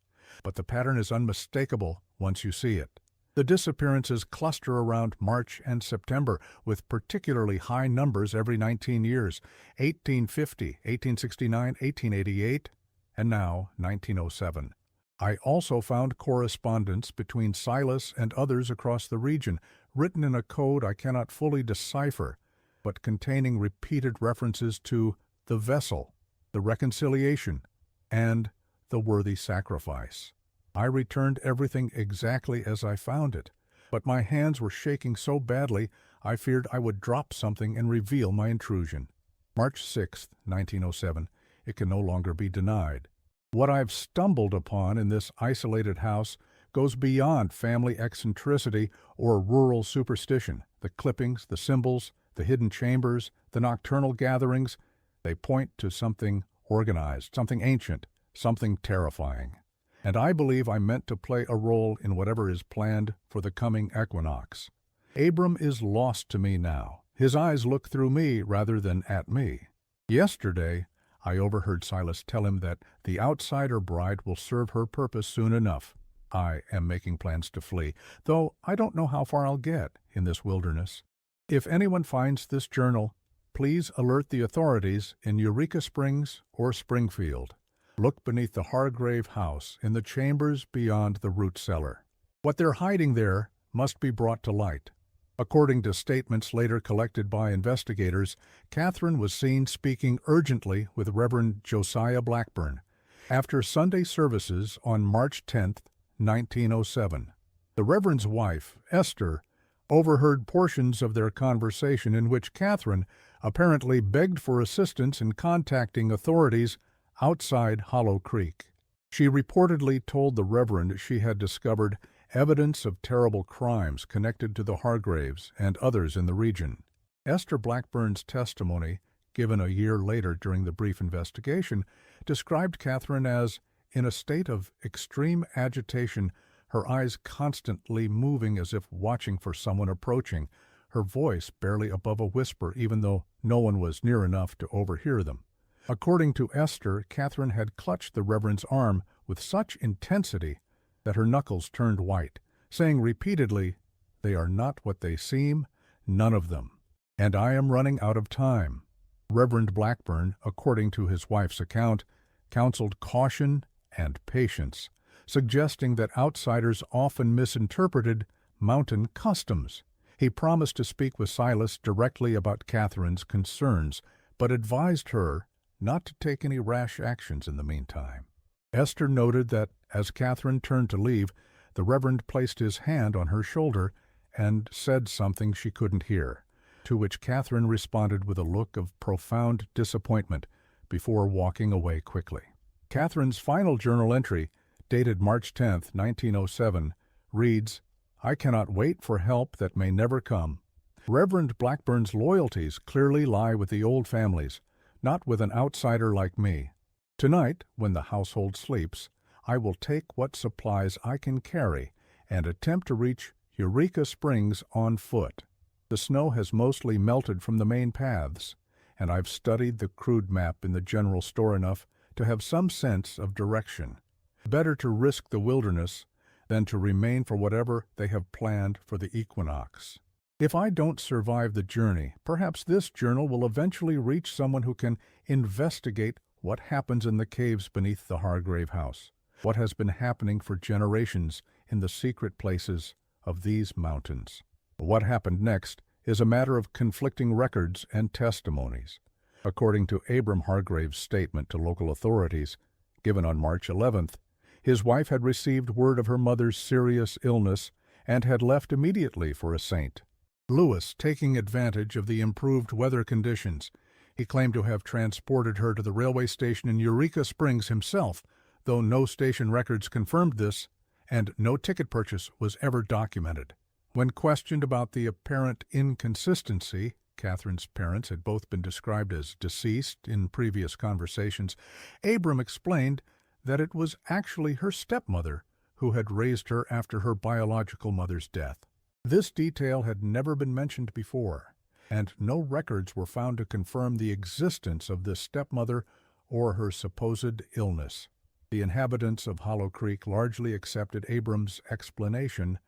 But the pattern is unmistakable once you see it. The disappearances cluster around March and September, with particularly high numbers every 19 years, 1850, 1869, 1888, and now 1907. I also found correspondence between Silas and others across the region, written in a code I cannot fully decipher, but containing repeated references to the vessel, the reconciliation, and the worthy sacrifice. I returned everything exactly as I found it, but my hands were shaking so badly I feared I would drop something and reveal my intrusion. March 6, 1907. It can no longer be denied. What I've stumbled upon in this isolated house goes beyond family eccentricity or rural superstition. The clippings, the symbols, the hidden chambers, the nocturnal gatherings, they point to something organized, something ancient, something terrifying. And I believe I'm meant to play a role in whatever is planned for the coming equinox. Abram is lost to me now. His eyes look through me rather than at me. Yesterday, I overheard Silas tell him that the outsider bride will serve her purpose soon enough. I am making plans to flee, though I don't know how far I'll get in this wilderness. If anyone finds this journal, please alert the authorities in Eureka Springs or Springfield. Look beneath the Hargrave house in the chambers beyond the root cellar. What they're hiding there must be brought to light. According to statements later collected by investigators, Catherine was seen speaking urgently with Reverend Josiah Blackburn after Sunday services on March 10, 1907. The Reverend's wife, Esther, overheard portions of their conversation in which Catherine apparently begged for assistance in contacting authorities outside Hollow Creek. She reportedly told the Reverend she had discovered evidence of terrible crimes connected to the Hargraves and others in the region. Esther Blackburn's testimony, given a year later during the brief investigation, described Catherine as in a state of extreme agitation, her eyes constantly moving as if watching for someone approaching, her voice barely above a whisper even though no one was near enough to overhear them. According to Esther, Catherine had clutched the Reverend's arm with such intensity that her knuckles turned white, saying repeatedly, "They are not what they seem, none of them, and I am running out of time." Reverend Blackburn, according to his wife's account, counseled caution and patience, suggesting that outsiders often misinterpreted mountain customs. He promised to speak with Silas directly about Catherine's concerns, but advised her not to take any rash actions in the meantime. Esther noted that as Catherine turned to leave, the Reverend placed his hand on her shoulder and said something she couldn't hear, to which Catherine responded with a look of profound disappointment before walking away quickly. Catherine's final journal entry, dated March 10, 1907, reads, "I cannot wait for help that may never come. Reverend Blackburn's loyalties clearly lie with the old families, not with an outsider like me. Tonight, when the household sleeps, I will take what supplies I can carry and attempt to reach Eureka Springs on foot. The snow has mostly melted from the main paths, and I've studied the crude map in the general store enough to have some sense of direction. Better to risk the wilderness than to remain for whatever they have planned for the equinox. If I don't survive the journey, perhaps this journal will eventually reach someone who can investigate what happens in the caves beneath the Hargrave house, what has been happening for generations in the secret places of these mountains. What happened next is a matter of conflicting records and testimonies. According to Abram Hargrave's statement to local authorities, given on March 11th, his wife had received word of her mother's serious illness and had left immediately for a St. Louis, taking advantage of the improved weather conditions. He claimed to have transported her to the railway station in Eureka Springs himself, though no station records confirmed this, and no ticket purchase was ever documented. When questioned about the apparent inconsistency, Catherine's parents had both been described as deceased in previous conversations, Abram explained that it was actually her stepmother who had raised her after her biological mother's death. This detail had never been mentioned before, and no records were found to confirm the existence of this stepmother or her supposed illness. The inhabitants of Hollow Creek largely accepted Abram's explanation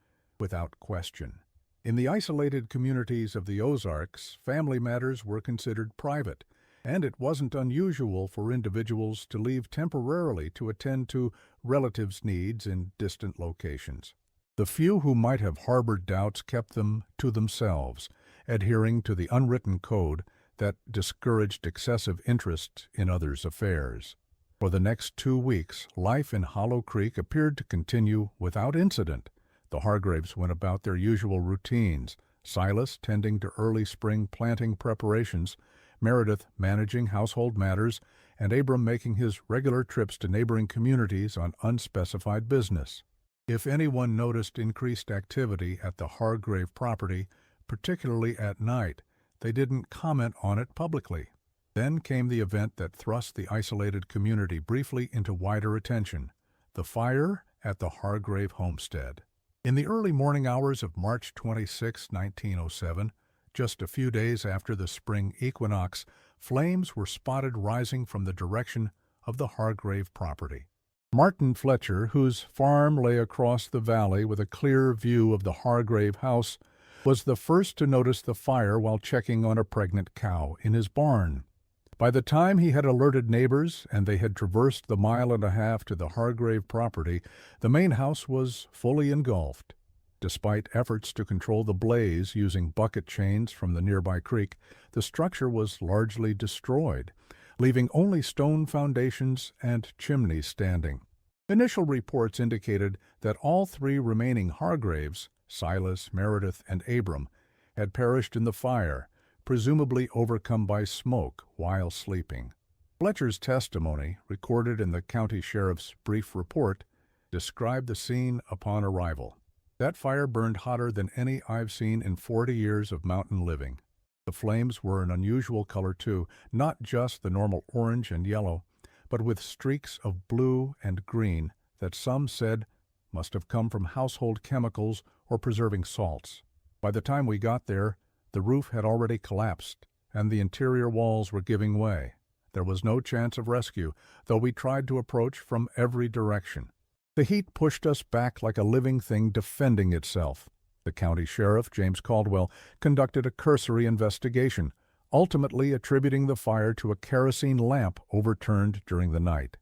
without question. In the isolated communities of the Ozarks, family matters were considered private, and it wasn't unusual for individuals to leave temporarily to attend to relatives' needs in distant locations. The few who might have harbored doubts kept them to themselves, adhering to the unwritten code that discouraged excessive interest in others' affairs. For the next 2 weeks, life in Hollow Creek appeared to continue without incident. The Hargraves went about their usual routines, Silas tending to early spring planting preparations, Meredith managing household matters, and Abram making his regular trips to neighboring communities on unspecified business. If anyone noticed increased activity at the Hargrave property, particularly at night, they didn't comment on it publicly. Then came the event that thrust the isolated community briefly into wider attention: the fire at the Hargrave homestead. In the early morning hours of March 26, 1907, just a few days after the spring equinox, flames were spotted rising from the direction of the Hargrave property. Martin Fletcher, whose farm lay across the valley with a clear view of the Hargrave house, was the first to notice the fire while checking on a pregnant cow in his barn. By the time he had alerted neighbors and they had traversed the 1.5 miles to the Hargrave property, the main house was fully engulfed. Despite efforts to control the blaze using bucket chains from the nearby creek, the structure was largely destroyed, leaving only stone foundations and chimneys standing. Initial reports indicated that all 3 remaining Hargraves, Silas, Meredith, and Abram, had perished in the fire, presumably overcome by smoke while sleeping. Fletcher's testimony, recorded in the county sheriff's brief report, described the scene upon arrival. That fire burned hotter than any I've seen in 40 years of mountain living. The flames were an unusual color too, not just the normal orange and yellow, but with streaks of blue and green that some said must have come from household chemicals or preserving salts. By the time we got there, the roof had already collapsed, and the interior walls were giving way. There was no chance of rescue, though we tried to approach from every direction. The heat pushed us back like a living thing defending itself. The county sheriff, James Caldwell, conducted a cursory investigation, ultimately attributing the fire to a kerosene lamp overturned during the night.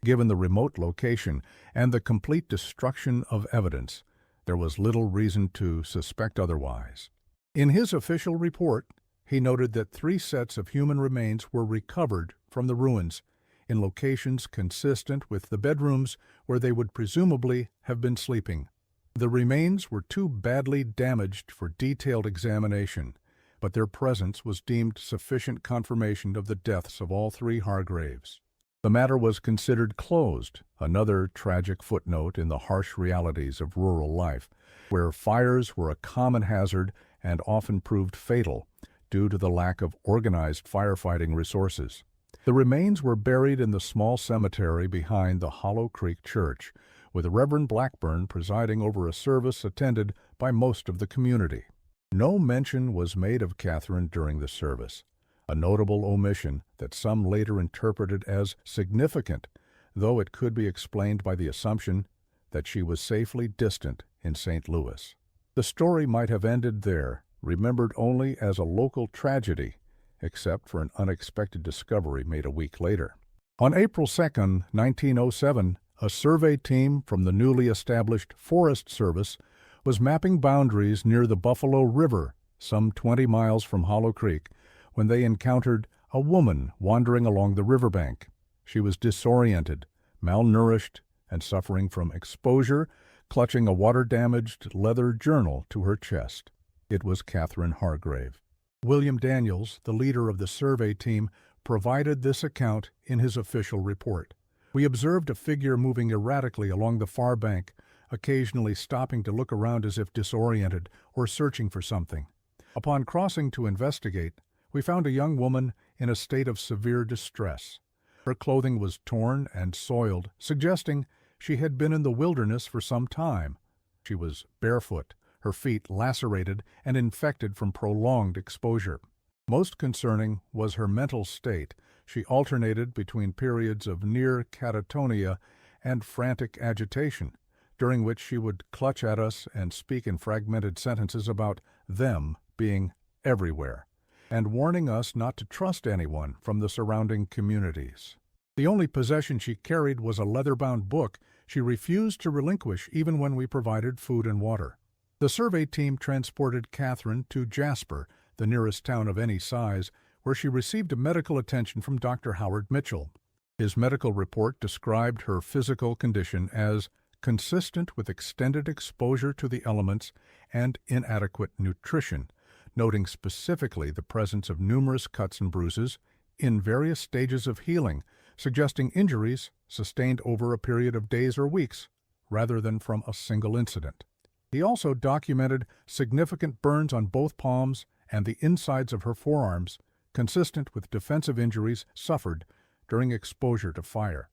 Given the remote location and the complete destruction of evidence, there was little reason to suspect otherwise. In his official report, he noted that 3 sets of human remains were recovered from the ruins, in locations consistent with the bedrooms where they would presumably have been sleeping. The remains were too badly damaged for detailed examination, but their presence was deemed sufficient confirmation of the deaths of all 3 Hargraves. The matter was considered closed, another tragic footnote in the harsh realities of rural life, where fires were a common hazard and often proved fatal due to the lack of organized firefighting resources. The remains were buried in the small cemetery behind the Hollow Creek Church, with Reverend Blackburn presiding over a service attended by most of the community. No mention was made of Catherine during the service, a notable omission that some later interpreted as significant, though it could be explained by the assumption that she was safely distant in St. Louis. The story might have ended there, remembered only as a local tragedy, except for an unexpected discovery made a week later. On April 2, 1907, a survey team from the newly established Forest Service was mapping boundaries near the Buffalo River, some 20 miles from Hollow Creek, when they encountered a woman wandering along the riverbank. She was disoriented, malnourished, and suffering from exposure, clutching a water-damaged leather journal to her chest. It was Catherine Hargrave. William Daniels, the leader of the survey team, provided this account in his official report. We observed a figure moving erratically along the far bank, occasionally stopping to look around as if disoriented or searching for something. Upon crossing to investigate, we found a young woman in a state of severe distress. Her clothing was torn and soiled, suggesting she had been in the wilderness for some time. She was barefoot, her feet lacerated and infected from prolonged exposure. Most concerning was her mental state. She alternated between periods of near catatonia and frantic agitation, during which she would clutch at us and speak in fragmented sentences about them being everywhere. and warning us not to trust anyone from the surrounding communities. The only possession she carried was a leather-bound book she refused to relinquish even when we provided food and water. The survey team transported Catherine to Jasper, the nearest town of any size, where she received medical attention from Dr. Howard Mitchell. His medical report described her physical condition as consistent with extended exposure to the elements and inadequate nutrition, noting specifically the presence of numerous cuts and bruises in various stages of healing, suggesting injuries sustained over a period of days or weeks, rather than from a single incident. He also documented significant burns on both palms and the insides of her forearms, consistent with defensive injuries suffered during exposure to fire.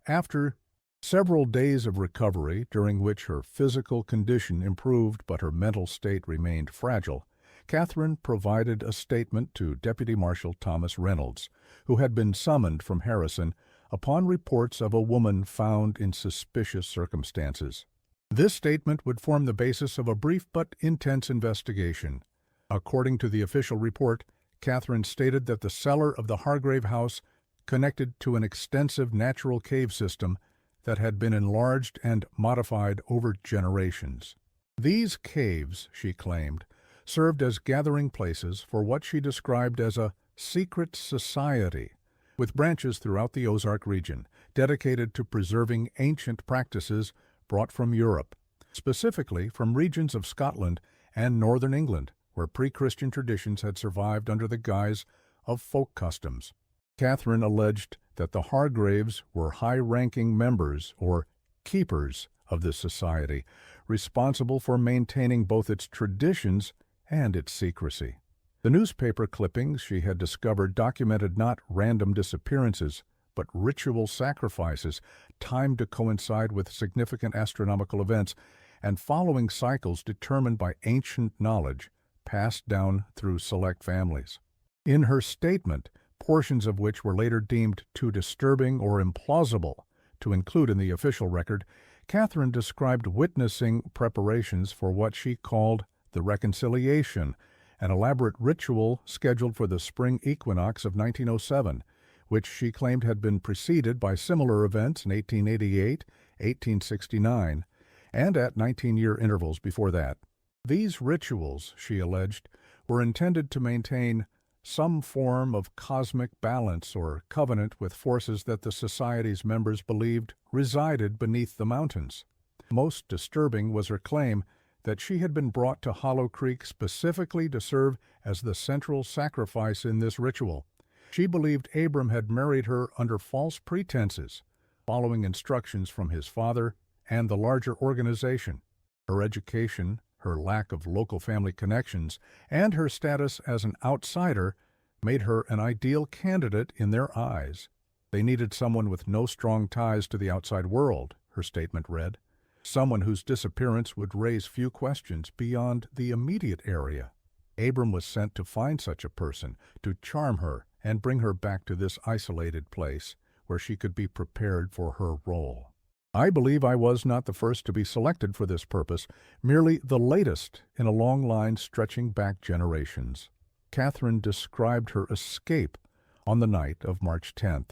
After several days of recovery, during which her physical condition improved but her mental state remained fragile, Catherine provided a statement to Deputy Marshal Thomas Reynolds, who had been summoned from Harrison upon reports of a woman found in suspicious circumstances. This statement would form the basis of a brief but intense investigation. According to the official report, Catherine stated that the cellar of the Hargrave house connected to an extensive natural cave system that had been enlarged and modified over generations. These caves, she claimed, served as gathering places for what she described as a secret society, with branches throughout the Ozark region, dedicated to preserving ancient practices brought from Europe, specifically from regions of Scotland and northern England, where pre-Christian traditions had survived under the guise of folk customs. Catherine alleged that the Hargraves were high-ranking members, or keepers, of this society, responsible for maintaining both its traditions and its secrecy. The newspaper clippings she had discovered documented not random disappearances, but ritual sacrifices timed to coincide with significant astronomical events and following cycles determined by ancient knowledge passed down through select families. In her statement, portions of which were later deemed too disturbing or implausible to include in the official record, Catherine described witnessing preparations for what she called the Reconciliation, an elaborate ritual scheduled for the spring equinox of 1907, which she claimed had been preceded by similar events in 1888, 1869, and at 19-year intervals before that. These rituals, she alleged, were intended to maintain some form of cosmic balance or covenant with forces that the Society's members believed resided beneath the mountains. Most disturbing was her claim that she had been brought to Hollow Creek specifically to serve as the central sacrifice in this ritual. She believed Abram had married her under false pretenses, following instructions from his father and the larger organization. Her education, her lack of local family connections, and her status as an outsider made her an ideal candidate in their eyes. They needed someone with no strong ties to the outside world, her statement read. Someone whose disappearance would raise few questions beyond the immediate area. Abram was sent to find such a person, to charm her and bring her back to this isolated place where she could be prepared for her role. I believe I was not the first to be selected for this purpose, merely the latest in a long line stretching back generations. Catherine described her escape on the night of March 10th,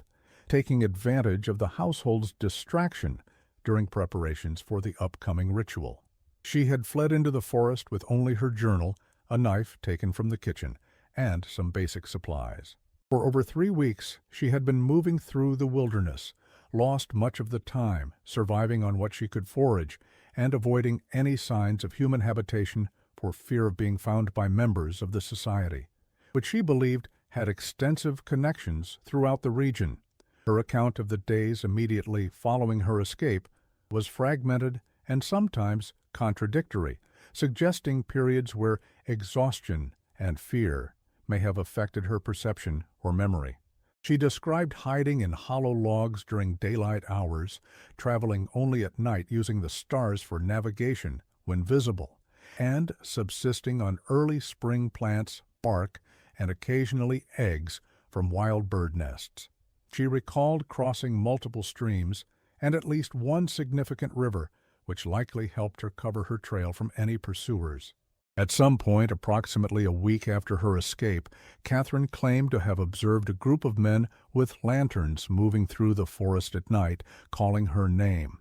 taking advantage of the household's distraction during preparations for the upcoming ritual. She had fled into the forest with only her journal, a knife taken from the kitchen, and some basic supplies. For over 3 weeks, she had been moving through the wilderness, lost much of the time, surviving on what she could forage, and avoiding any signs of human habitation for fear of being found by members of the society, which she believed had extensive connections throughout the region. Her account of the days immediately following her escape was fragmented and sometimes contradictory, suggesting periods where exhaustion and fear may have affected her perception or memory. She described hiding in hollow logs during daylight hours, traveling only at night using the stars for navigation when visible, and subsisting on early spring plants, bark, and occasionally eggs from wild bird nests. She recalled crossing multiple streams and at least one significant river, which likely helped her cover her trail from any pursuers. At some point, approximately a week after her escape, Catherine claimed to have observed a group of men with lanterns moving through the forest at night, calling her name.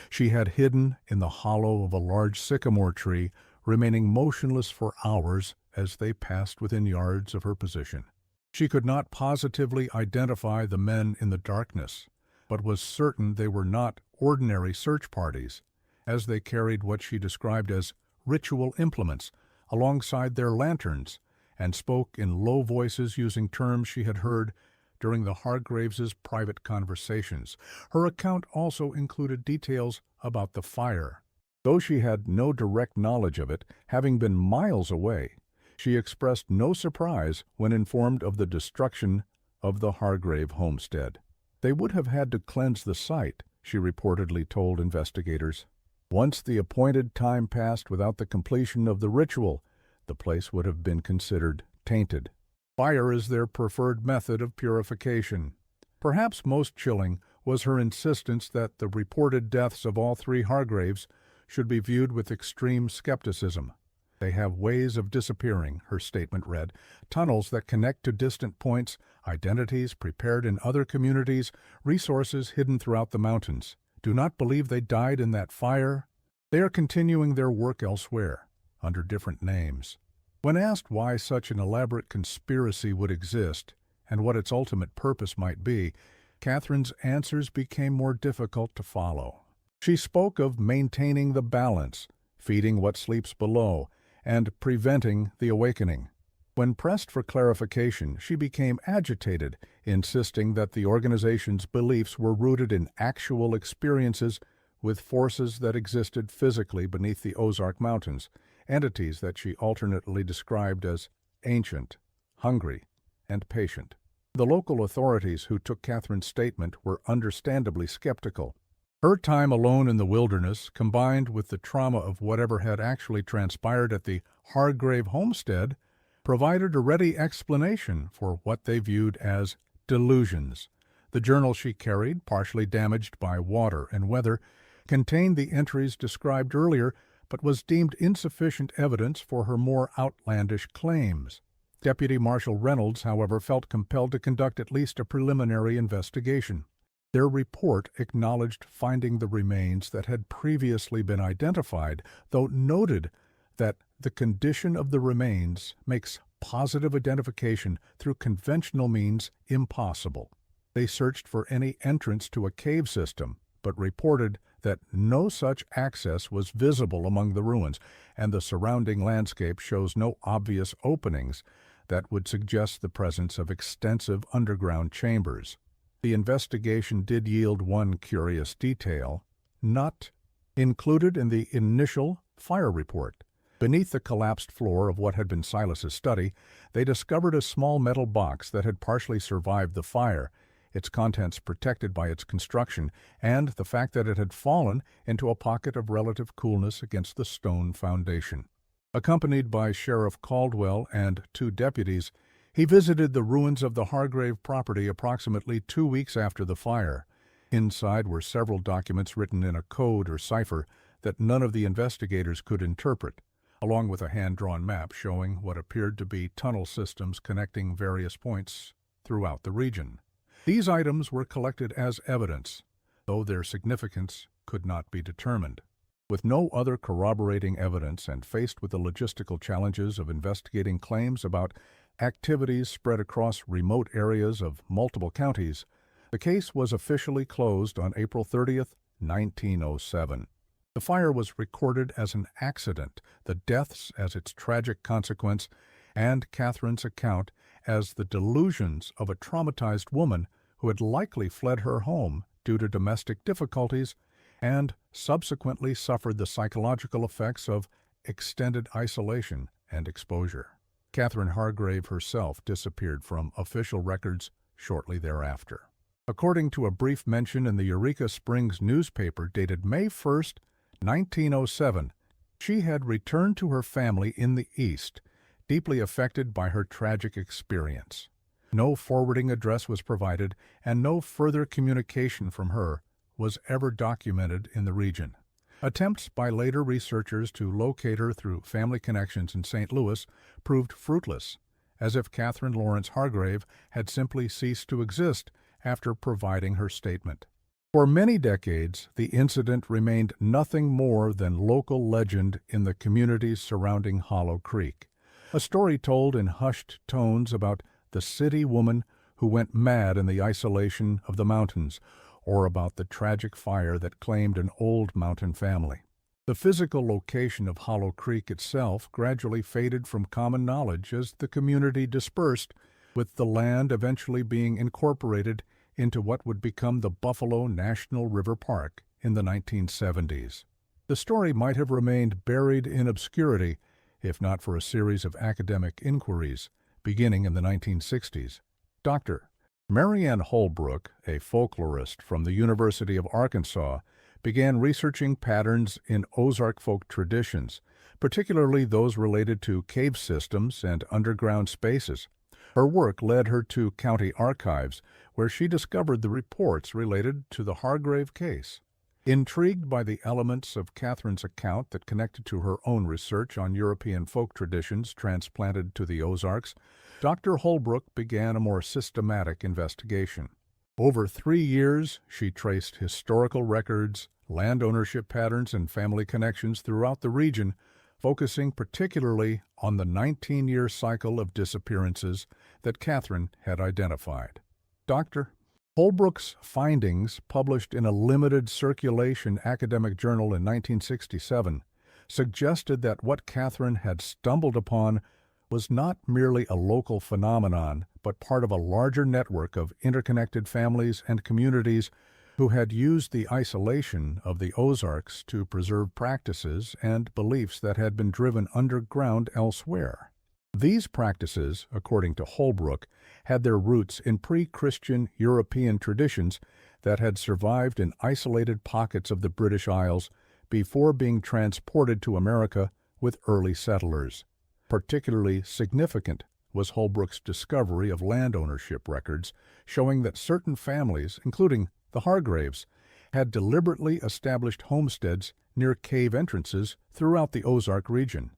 She had hidden in the hollow of a large sycamore tree, remaining motionless for hours as they passed within yards of her position. She could not positively identify the men in the darkness, but was certain they were not ordinary search parties, as they carried what she described as ritual implements alongside their lanterns and spoke in low voices using terms she had heard during the Hargraves' private conversations. Her account also included details about the fire. Though she had no direct knowledge of it, having been miles away, she expressed no surprise when informed of the destruction of the Hargrave homestead. They would have had to cleanse the site, she reportedly told investigators. Once the appointed time passed without the completion of the ritual, the place would have been considered tainted. Fire is their preferred method of purification. Perhaps most chilling was her insistence that the reported deaths of all three Hargraves should be viewed with extreme skepticism. They have ways of disappearing, her statement read, tunnels that connect to distant points, identities prepared in other communities, resources hidden throughout the mountains. Do not believe they died in that fire. They are continuing their work elsewhere, under different names. When asked why such an elaborate conspiracy would exist and what its ultimate purpose might be, Catherine's answers became more difficult to follow. She spoke of maintaining the balance, feeding what sleeps below, and preventing the awakening. When pressed for clarification, she became agitated, insisting that the organization's beliefs were rooted in actual experiences with forces that existed physically beneath the Ozark Mountains, entities that she alternately described as ancient, hungry, and patient. The local authorities who took Catherine's statement were understandably skeptical. Her time alone in the wilderness, combined with the trauma of whatever had actually transpired at the Hargrave homestead, provided a ready explanation for what they viewed as delusions. The journal she carried, partially damaged by water and weather, contained the entries described earlier, but was deemed insufficient evidence for her more outlandish claims. Deputy Marshal Reynolds, however, felt compelled to conduct at least a preliminary investigation. Their report acknowledged finding the remains that had previously been identified, though noted that the condition of the remains makes positive identification through conventional means impossible. They searched for any entrance to a cave system, but reported that no such access was visible among the ruins, and the surrounding landscape shows no obvious openings that would suggest the presence of extensive underground chambers. The investigation did yield one curious detail, not included in the initial fire report. Beneath the collapsed floor of what had been Silas's study, they discovered a small metal box that had partially survived the fire, its contents protected by its construction, and the fact that it had fallen into a pocket of relative coolness against the stone foundation. Accompanied by Sheriff Caldwell and 2 deputies, he visited the ruins of the Hargrave property approximately 2 weeks after the fire. Inside were several documents written in a code or cipher that none of the investigators could interpret, along with a hand-drawn map showing what appeared to be tunnel systems connecting various points throughout the region. These items were collected as evidence, though their significance could not be determined. With no other corroborating evidence and faced with the logistical challenges of investigating claims about activities spread across remote areas of multiple counties, the case was officially closed on April 30th, 1907. The fire was recorded as an accident, the deaths as its tragic consequence, and Catherine's account as the delusions of a traumatized woman who had likely fled her home due to domestic difficulties and subsequently suffered the psychological effects of extended isolation and exposure. Catherine Hargrave herself disappeared from official records shortly thereafter. According to a brief mention in the Eureka Springs newspaper dated May 1st, 1907, she had returned to her family in the East, deeply affected by her tragic experience. No forwarding address was provided, and no further communication from her was ever documented in the region. Attempts by later researchers to locate her through family connections in St. Louis proved fruitless, as if Catherine Lawrence Hargrave had simply ceased to exist after providing her statement. For many decades, the incident remained nothing more than local legend in the communities surrounding Hollow Creek, a story told in hushed tones about the city woman who went mad in the isolation of the mountains, or about the tragic fire that claimed an old mountain family. The physical location of Hollow Creek itself gradually faded from common knowledge as the community dispersed, with the land eventually being incorporated into what would become the Buffalo National River Park in the 1970s. The story might have remained buried in obscurity if not for a series of academic inquiries beginning in the 1960s. Dr. Marianne Holbrook, a folklorist from the University of Arkansas, began researching patterns in Ozark folk traditions, particularly those related to cave systems and underground spaces. Her work led her to county archives, where she discovered the reports related to the Hargrave case. Intrigued by the elements of Catherine's account that connected to her own research on European folk traditions transplanted to the Ozarks, Dr. Holbrook began a more systematic investigation. Over 3 years, she traced historical records, land ownership patterns, and family connections throughout the region, focusing particularly on the 19-year cycle of disappearances that Catherine had identified. Dr. Holbrook's findings, published in a limited circulation academic journal in 1967, suggested that what Catherine had stumbled upon was not merely a local phenomenon, but part of a larger network of interconnected families and communities who had used the isolation of the Ozarks to preserve practices and beliefs that had been driven underground elsewhere. These practices, according to Holbrook, had their roots in pre-Christian European traditions that had survived in isolated pockets of the British Isles before being transported to America with early settlers. Particularly significant was Holbrook's discovery of land ownership records showing that certain families, including the Hargraves, had deliberately established homesteads near cave entrances throughout the Ozark region.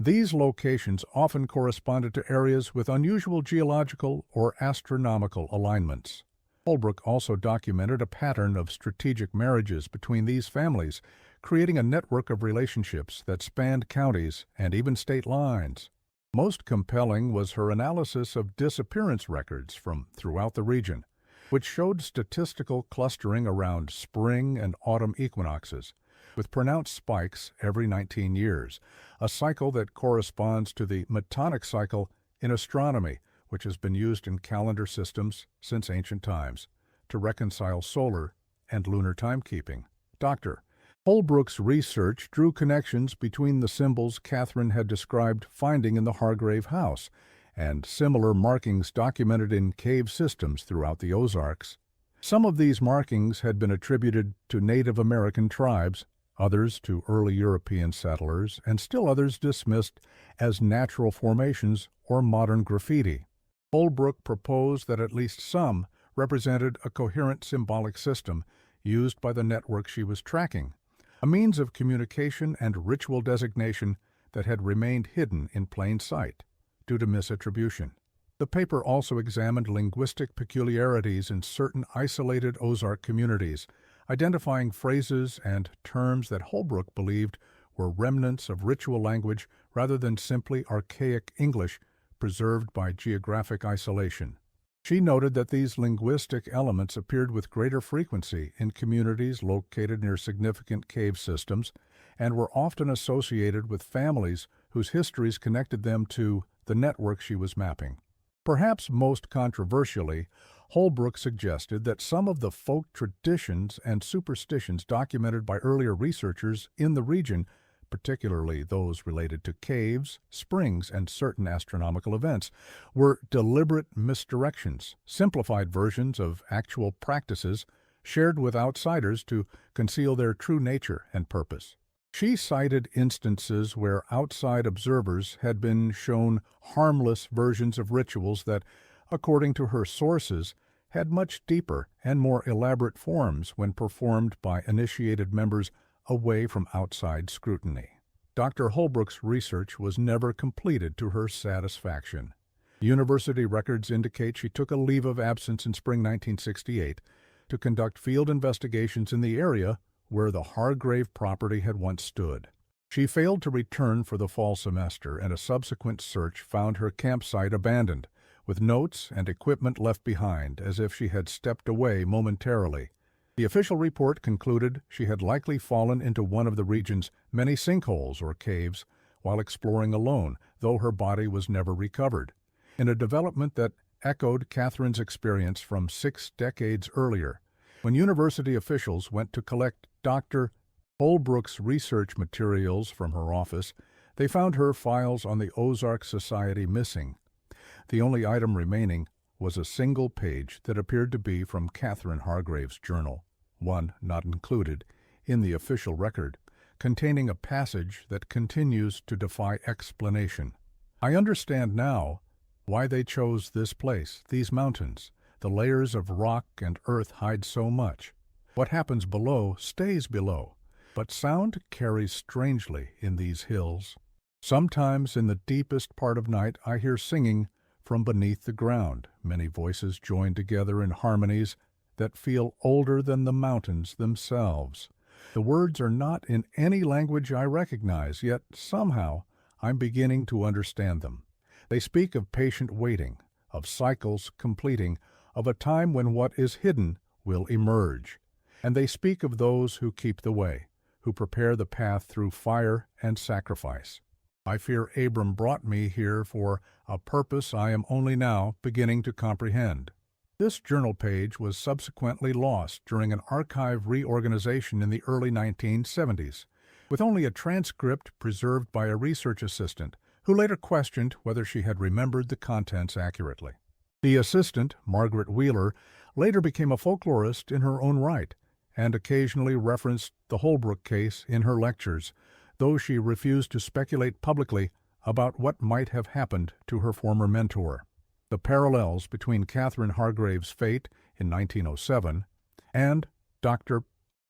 These locations often corresponded to areas with unusual geological or astronomical alignments. Holbrook also documented a pattern of strategic marriages between these families, creating a network of relationships that spanned counties and even state lines. Most compelling was her analysis of disappearance records from throughout the region, which showed statistical clustering around spring and autumn equinoxes, with pronounced spikes every 19 years, a cycle that corresponds to the metonic cycle in astronomy, which has been used in calendar systems since ancient times to reconcile solar and lunar timekeeping. Dr. Holbrook's research drew connections between the symbols Catherine had described finding in the Hargrave house and similar markings documented in cave systems throughout the Ozarks. Some of these markings had been attributed to Native American tribes, others to early European settlers, and still others dismissed as natural formations or modern graffiti. Holbrook proposed that at least some represented a coherent symbolic system used by the network she was tracking, a means of communication and ritual designation that had remained hidden in plain sight due to misattribution. The paper also examined linguistic peculiarities in certain isolated Ozark communities, identifying phrases and terms that Holbrook believed were remnants of ritual language rather than simply archaic English preserved by geographic isolation. She noted that these linguistic elements appeared with greater frequency in communities located near significant cave systems and were often associated with families whose histories connected them to the network she was mapping. Perhaps most controversially, Holbrook suggested that some of the folk traditions and superstitions documented by earlier researchers in the region, particularly those related to caves, springs, and certain astronomical events, were deliberate misdirections, simplified versions of actual practices shared with outsiders to conceal their true nature and purpose. She cited instances where outside observers had been shown harmless versions of rituals that, according to her sources, had much deeper and more elaborate forms when performed by initiated members away from outside scrutiny. Dr. Holbrook's research was never completed to her satisfaction. University records indicate she took a leave of absence in spring 1968 to conduct field investigations in the area where the Hargrave property had once stood. She failed to return for the fall semester, and a subsequent search found her campsite abandoned, with notes and equipment left behind, as if she had stepped away momentarily. The official report concluded she had likely fallen into one of the region's many sinkholes or caves while exploring alone, though her body was never recovered, in a development that echoed Catherine's experience from 6 decades earlier, when university officials went to collect Dr. Holbrook's research materials from her office. They found her files on the Ozark Society missing. The only item remaining was a single page that appeared to be from Catherine Hargrave's journal, one not included in the official record, containing a passage that continues to defy explanation. I understand now why they chose this place, these mountains. The layers of rock and earth hide so much. What happens below stays below, but sound carries strangely in these hills. Sometimes in the deepest part of night I hear singing from beneath the ground, many voices joined together in harmonies that feel older than the mountains themselves. The words are not in any language I recognize, yet somehow I'm beginning to understand them. They speak of patient waiting, of cycles completing, of a time when what is hidden will emerge. And they speak of those who keep the way, who prepare the path through fire and sacrifice. I fear Abram brought me here for a purpose I am only now beginning to comprehend. This journal page was subsequently lost during an archive reorganization in the early 1970s, with only a transcript preserved by a research assistant who later questioned whether she had remembered the contents accurately. The assistant, Margaret Wheeler, later became a folklorist in her own right and occasionally referenced the Holbrook case in her lectures, though she refused to speculate publicly about what might have happened to her former mentor. The parallels between Catherine Hargrave's fate in 1907 and Dr.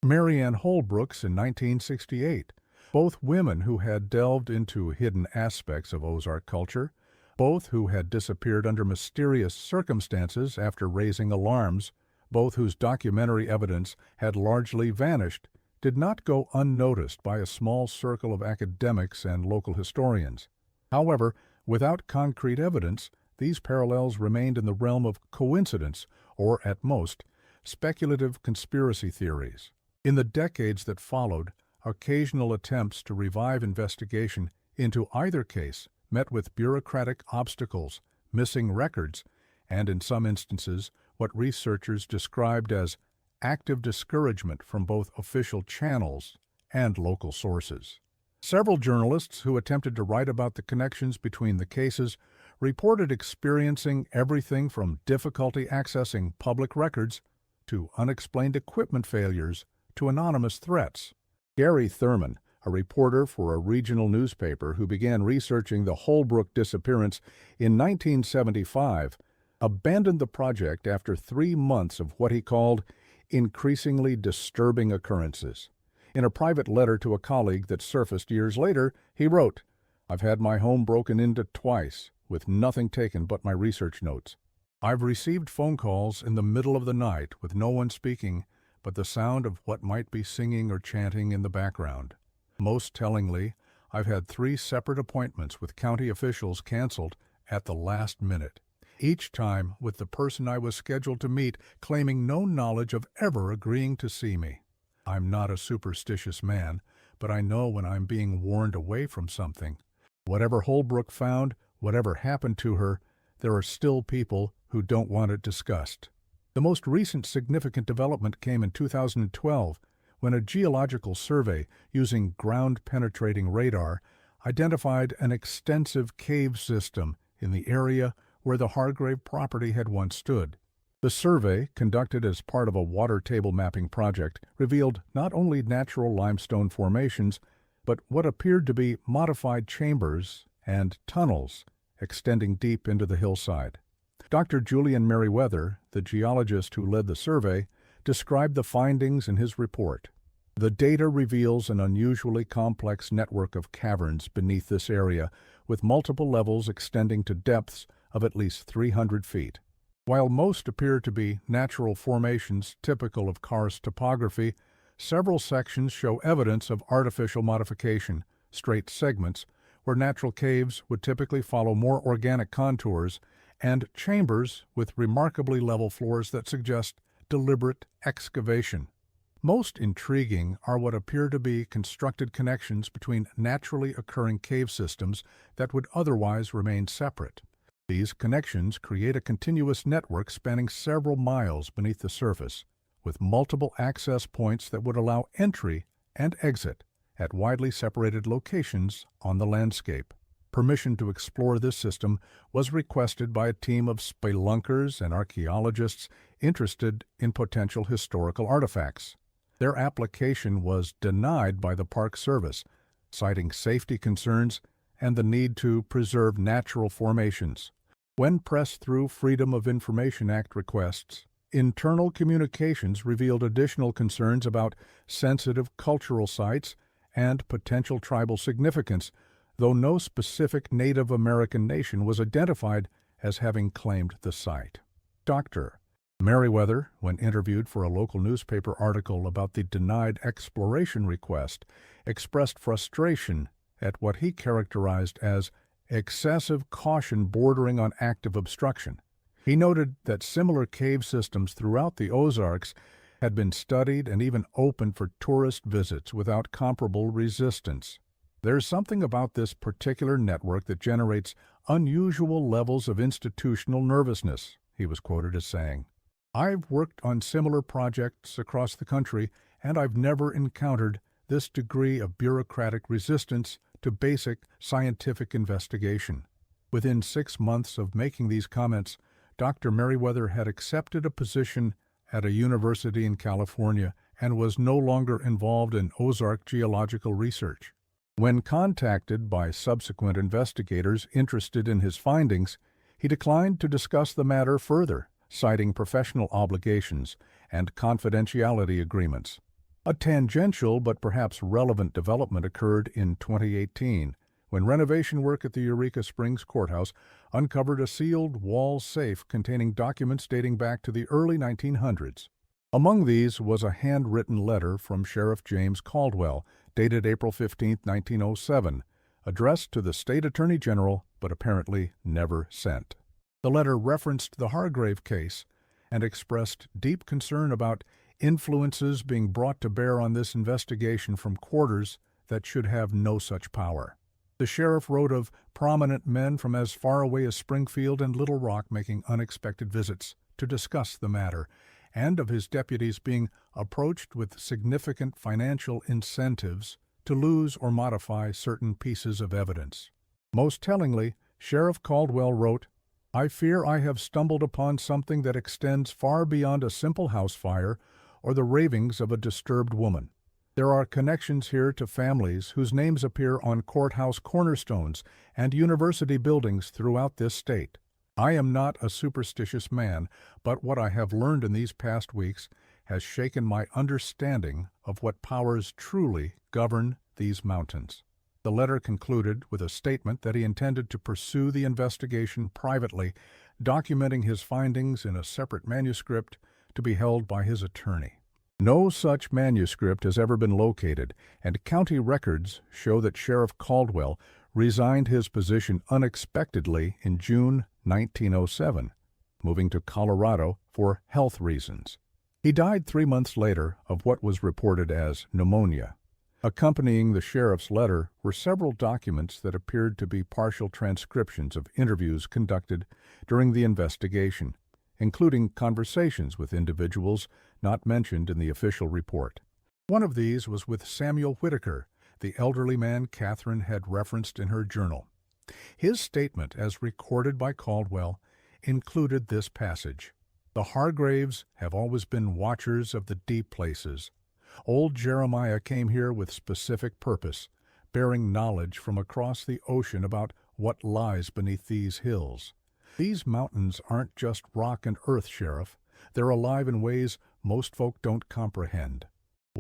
Marianne Holbrook's in 1968, both women who had delved into hidden aspects of Ozark culture, both who had disappeared under mysterious circumstances after raising alarms, both whose documentary evidence had largely vanished, did not go unnoticed by a small circle of academics and local historians. However, without concrete evidence, these parallels remained in the realm of coincidence, or at most, speculative conspiracy theories. In the decades that followed, occasional attempts to revive investigation into either case met with bureaucratic obstacles, missing records, and in some instances, what researchers described as active discouragement from both official channels and local sources. Several journalists who attempted to write about the connections between the cases reported experiencing everything from difficulty accessing public records to unexplained equipment failures to anonymous threats. Gary Thurman, a reporter for a regional newspaper who began researching the Holbrook disappearance in 1975, abandoned the project after 3 months of what he called increasingly disturbing occurrences. In a private letter to a colleague that surfaced years later, he wrote, "I've had my home broken into twice, with nothing taken but my research notes. I've received phone calls in the middle of the night with no one speaking but the sound of what might be singing or chanting in the background. Most tellingly, I've had 3 separate appointments with county officials canceled at the last minute, each time with the person I was scheduled to meet claiming no knowledge of ever agreeing to see me. I'm not a superstitious man, but I know when I'm being warned away from something. Whatever Holbrook found, whatever happened to her, there are still people who don't want it discussed." The most recent significant development came in 2012, when a geological survey using ground-penetrating radar identified an extensive cave system in the area where the Hargrave property had once stood. The survey, conducted as part of a water table mapping project, revealed not only natural limestone formations, but what appeared to be modified chambers and tunnels extending deep into the hillside. Dr. Julian Merriweather, the geologist who led the survey, described the findings in his report. The data reveals an unusually complex network of caverns beneath this area, with multiple levels extending to depths of at least 300 feet. While most appear to be natural formations typical of karst topography, several sections show evidence of artificial modification, straight segments, where natural caves would typically follow more organic contours, and chambers with remarkably level floors that suggest deliberate excavation. Most intriguing are what appear to be constructed connections between naturally occurring cave systems that would otherwise remain separate. These connections create a continuous network spanning several miles beneath the surface, with multiple access points that would allow entry and exit at widely separated locations on the landscape. Permission to explore this system was requested by a team of spelunkers and archaeologists interested in potential historical artifacts. Their application was denied by the Park Service, citing safety concerns and the need to preserve natural formations. When pressed through Freedom of Information Act requests, internal communications revealed additional concerns about sensitive cultural sites and potential tribal significance, though no specific Native American nation was identified as having claimed the site. Dr. Meriwether, when interviewed for a local newspaper article about the denied exploration request, expressed frustration at what he characterized as excessive caution bordering on active obstruction. He noted that similar cave systems throughout the Ozarks had been studied and even opened for tourist visits without comparable resistance. There's something about this particular network that generates unusual levels of institutional nervousness, he was quoted as saying. I've worked on similar projects across the country, and I've never encountered this degree of bureaucratic resistance to basic scientific investigation. Within 6 months of making these comments, Dr. Meriwether had accepted a position at a university in California and was no longer involved in Ozark geological research. When contacted by subsequent investigators interested in his findings, he declined to discuss the matter further, citing professional obligations and confidentiality agreements. A tangential but perhaps relevant development occurred in 2018, when renovation work at the Eureka Springs Courthouse uncovered a sealed wall safe containing documents dating back to the early 1900s. Among these was a handwritten letter from Sheriff James Caldwell, dated April 15, 1907, addressed to the State Attorney General but apparently never sent. The letter referenced the Hargrave case and expressed deep concern about influences being brought to bear on this investigation from quarters that should have no such power. The sheriff wrote of prominent men from as far away as Springfield and Little Rock making unexpected visits to discuss the matter, and of his deputies being approached with significant financial incentives to lose or modify certain pieces of evidence. Most tellingly, Sheriff Caldwell wrote, "I fear I have stumbled upon something that extends far beyond a simple house fire or the ravings of a disturbed woman. There are connections here to families whose names appear on courthouse cornerstones and university buildings throughout this state. I am not a superstitious man, but what I have learned in these past weeks has shaken my understanding of what powers truly govern these mountains." The letter concluded with a statement that he intended to pursue the investigation privately, documenting his findings in a separate manuscript to be held by his attorney. No such manuscript has ever been located, and county records show that Sheriff Caldwell resigned his position unexpectedly in June 1907, moving to Colorado for health reasons. He died 3 months later of what was reported as pneumonia. Accompanying the sheriff's letter were several documents that appeared to be partial transcriptions of interviews conducted during the investigation, including conversations with individuals not mentioned in the official report. One of these was with Samuel Whitaker, the elderly man Catherine had referenced in her journal. His statement, as recorded by Caldwell, included this passage: "The Hargraves have always been watchers of the deep places. Old Jeremiah came here with specific purpose, bearing knowledge from across the ocean about what lies beneath these hills. These mountains aren't just rock and earth, Sheriff. They're alive in ways most folk don't comprehend.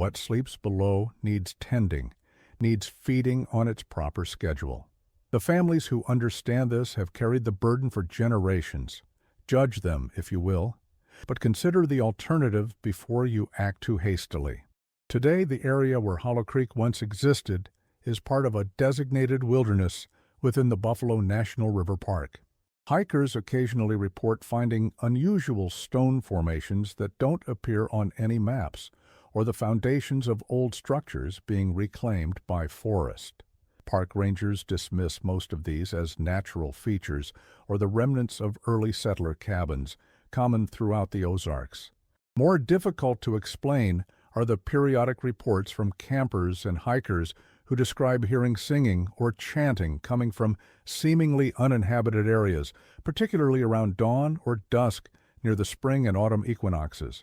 What sleeps below needs tending, needs feeding on its proper schedule. The families who understand this have carried the burden for generations. Judge them, if you will, but consider the alternative before you act too hastily. Today, the area where Hollow Creek once existed is part of a designated wilderness within the Buffalo National River Park. Hikers occasionally report finding unusual stone formations that don't appear on any maps, or the foundations of old structures being reclaimed by forest. Park rangers dismiss most of these as natural features or the remnants of early settler cabins, common throughout the Ozarks. More difficult to explain are the periodic reports from campers and hikers who describe hearing singing or chanting coming from seemingly uninhabited areas, particularly around dawn or dusk near the spring and autumn equinoxes.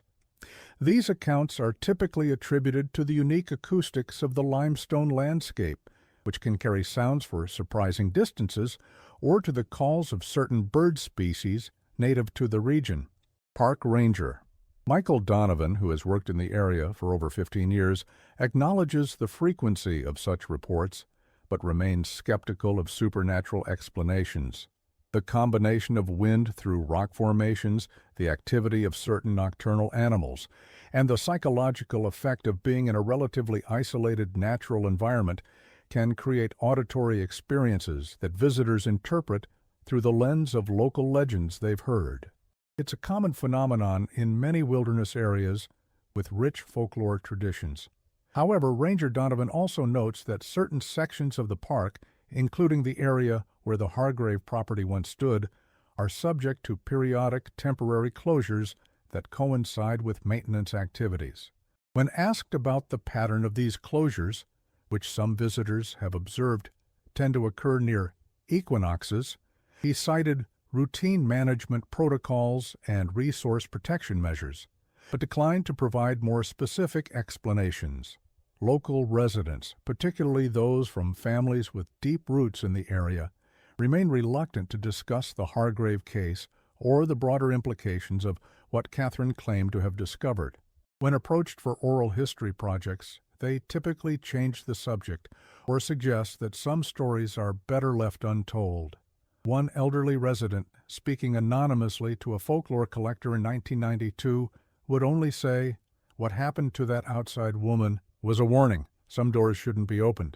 These accounts are typically attributed to the unique acoustics of the limestone landscape, which can carry sounds for surprising distances, or to the calls of certain bird species native to the region. Park Ranger Michael Donovan, who has worked in the area for over 15 years, acknowledges the frequency of such reports, but remains skeptical of supernatural explanations. The combination of wind through rock formations, the activity of certain nocturnal animals, and the psychological effect of being in a relatively isolated natural environment can create auditory experiences that visitors interpret through the lens of local legends they've heard. It's a common phenomenon in many wilderness areas with rich folklore traditions. However, Ranger Donovan also notes that certain sections of the park, including the area where the Hargrave property once stood, are subject to periodic temporary closures that coincide with maintenance activities. When asked about the pattern of these closures, which some visitors have observed tend to occur near equinoxes, he cited routine management protocols and resource protection measures, but declined to provide more specific explanations. Local residents, particularly those from families with deep roots in the area, remain reluctant to discuss the Hargrave case or the broader implications of what Catherine claimed to have discovered. When approached for oral history projects, they typically change the subject or suggest that some stories are better left untold. One elderly resident, speaking anonymously to a folklore collector in 1992, would only say, "What happened to that outside woman was a warning. Some doors shouldn't be opened."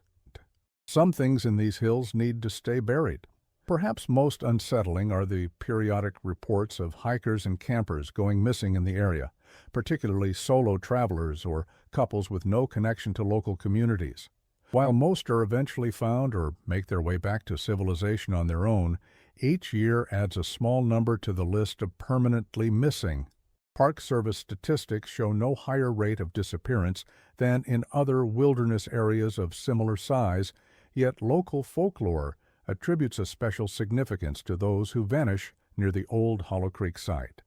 Some things in these hills need to stay buried. Perhaps most unsettling are the periodic reports of hikers and campers going missing in the area, particularly solo travelers or couples with no connection to local communities. While most are eventually found or make their way back to civilization on their own, each year adds a small number to the list of permanently missing. Park Service statistics show no higher rate of disappearance than in other wilderness areas of similar size, yet local folklore attributes a special significance to those who vanish near the old Hollow Creek site.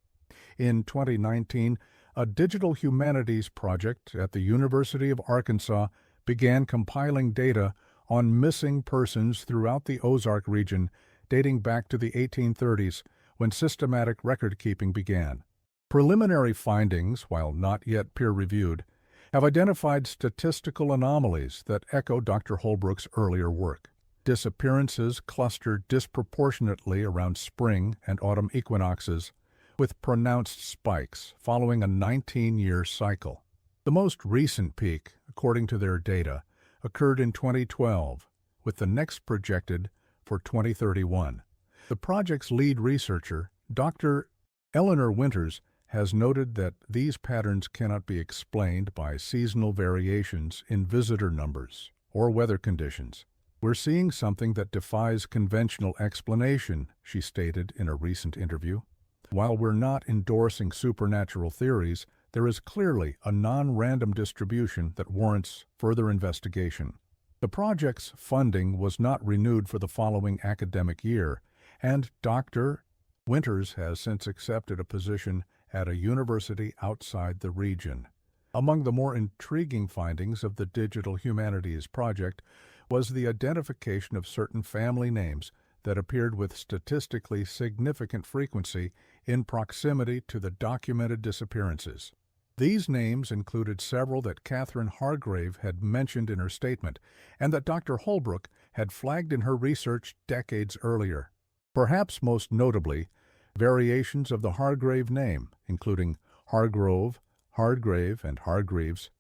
In 2019, a digital humanities project at the University of Arkansas began compiling data on missing persons throughout the Ozark region dating back to the 1830s, when systematic record-keeping began. Preliminary findings, while not yet peer-reviewed, have identified statistical anomalies that echo Dr. Holbrook's earlier work. Disappearances cluster disproportionately around spring and autumn equinoxes, with pronounced spikes following a 19-year cycle. The most recent peak, according to their data, occurred in 2012, with the next projected for 2031. The project's lead researcher, Dr. Eleanor Winters, has noted that these patterns cannot be explained by seasonal variations in visitor numbers or weather conditions. "We're seeing something that defies conventional explanation," she stated in a recent interview. "While we're not endorsing supernatural theories, there is clearly a non-random distribution that warrants further investigation." The project's funding was not renewed for the following academic year, and Dr. Winters has since accepted a position at a university outside the region. Among the more intriguing findings of the Digital Humanities Project was the identification of certain family names that appeared with statistically significant frequency in proximity to the documented disappearances. These names included several that Catherine Hargrave had mentioned in her statement and that Dr. Holbrook had flagged in her research decades earlier. Perhaps most notably, variations of the Hargrave name, including Hargrove, Hardgrave, and Hargreaves,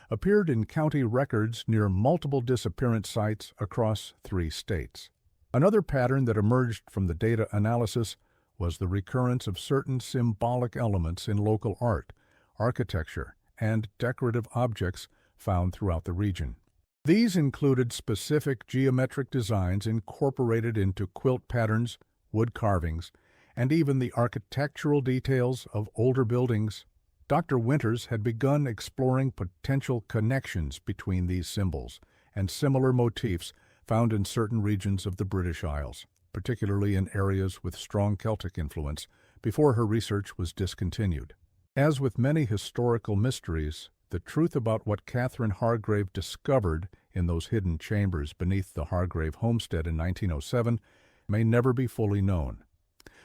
appeared in county records near multiple disappearance sites across 3 states. Another pattern that emerged from the data analysis was the recurrence of certain symbolic elements in local art, architecture, and decorative objects found throughout the region. These included specific geometric designs incorporated into quilt patterns, wood carvings, and even the architectural details of older buildings. Dr. Winters had begun exploring potential connections between these symbols and similar motifs found in certain regions of the British Isles, particularly in areas with strong Celtic influence, before her research was discontinued. As with many historical mysteries, the truth about what Catherine Hargrave discovered in those hidden chambers beneath the Hargrave homestead in 1907 may never be fully known.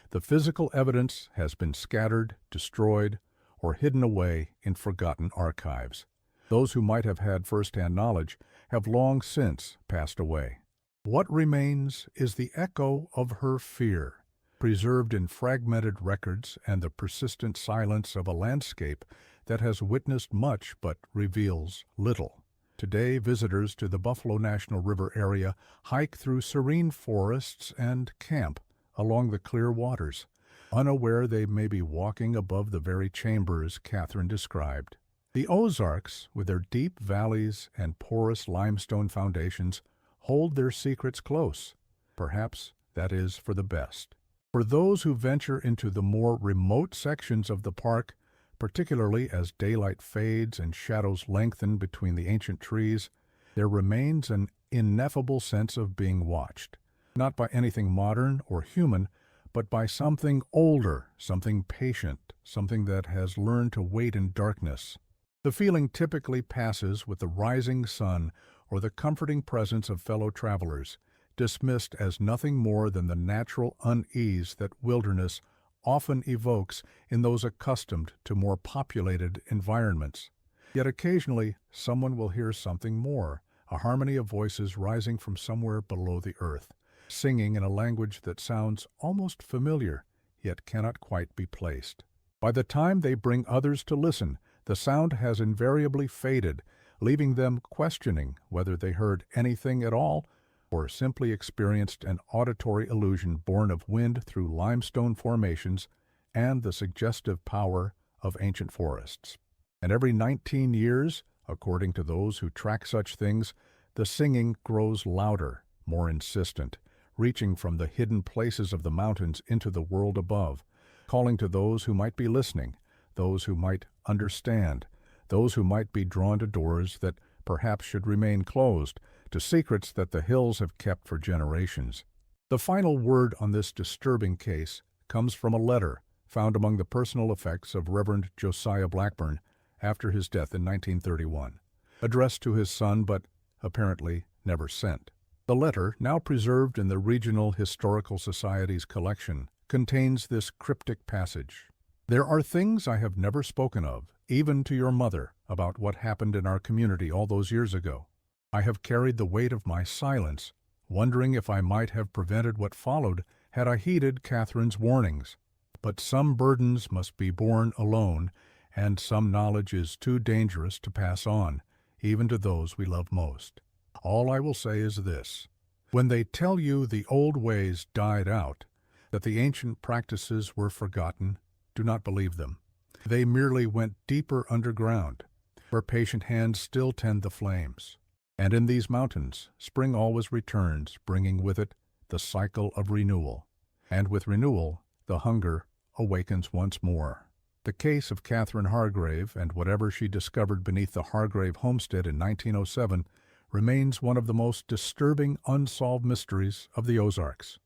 The physical evidence has been scattered, destroyed, or hidden away in forgotten archives. Those who might have had first-hand knowledge have long since passed away. What remains is the echo of her fear, preserved in fragmented records and the persistent silence of a landscape that has witnessed much but reveals little. Today, visitors to the Buffalo National River area hike through serene forests and camp along the clear waters, unaware they may be walking above the very chambers Catherine described. The Ozarks, with their deep valleys and porous limestone foundations, hold their secrets close. Perhaps that is for the best. For those who venture into the more remote sections of the park, particularly as daylight fades and shadows lengthen between the ancient trees, there remains an ineffable sense of being watched, not by anything modern or human, but by something older, something patient, something that has learned to wait in darkness. The feeling typically passes with the rising sun or the comforting presence of fellow travelers, dismissed as nothing more than the natural unease that wilderness often evokes in those accustomed to more populated environments. Yet occasionally someone will hear something more, a harmony of voices rising from somewhere below the earth, singing in a language that sounds almost familiar, yet cannot quite be placed. By the time they bring others to listen, the sound has invariably faded, leaving them questioning whether they heard anything at all or simply experienced an auditory illusion born of wind through limestone formations and the suggestive power of ancient forests. And every 19 years, according to those who track such things, the singing grows louder, more insistent, reaching from the hidden places of the mountains into the world above, calling to those who might be listening, those who might understand, those who might be drawn to doors that perhaps should remain closed, to secrets that the hills have kept for generations. The final word on this disturbing case comes from a letter found among the personal effects of Reverend Josiah Blackburn after his death in 1931, addressed to his son but apparently never sent. The letter, now preserved in the Regional Historical Society's collection, contains this cryptic passage. "There are things I have never spoken of, even to your mother, about what happened in our community all those years ago. I have carried the weight of my silence, wondering if I might have prevented what followed had I heeded Catherine's warnings. But some burdens must be borne alone, and some knowledge is too dangerous to pass on, even to those we love most. All I will say is this: when they tell you the old ways died out, that the ancient practices were forgotten, do not believe them. They merely went deeper underground, where patient hands still tend the flames. And in these mountains, spring always returns, bringing with it the cycle of renewal. And with renewal, the hunger awakens once more." The case of Catherine Hargrave and whatever she discovered beneath the Hargrave homestead in 1907 remains one of the most disturbing unsolved mysteries of the Ozarks.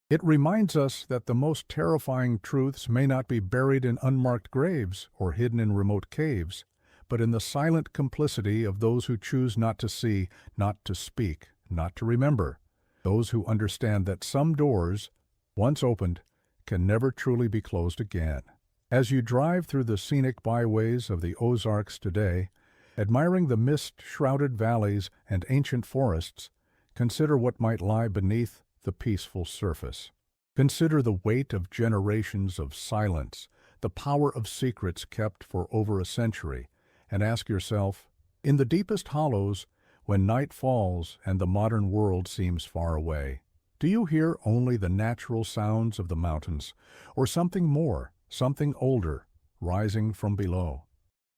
It reminds us that the most terrifying truths may not be buried in unmarked graves or hidden in remote caves, but in the silent complicity of those who choose not to see, not to speak, not to remember, those who understand that some doors, once opened, can never truly be closed again. As you drive through the scenic byways of the Ozarks today, admiring the mist-shrouded valleys and ancient forests, consider what might lie beneath the peaceful surface. Consider the weight of generations of silence, the power of secrets kept for over a century, and ask yourself, in the deepest hollows, when night falls and the modern world seems far away, do you hear only the natural sounds of the mountains, or something more, something older, rising from below?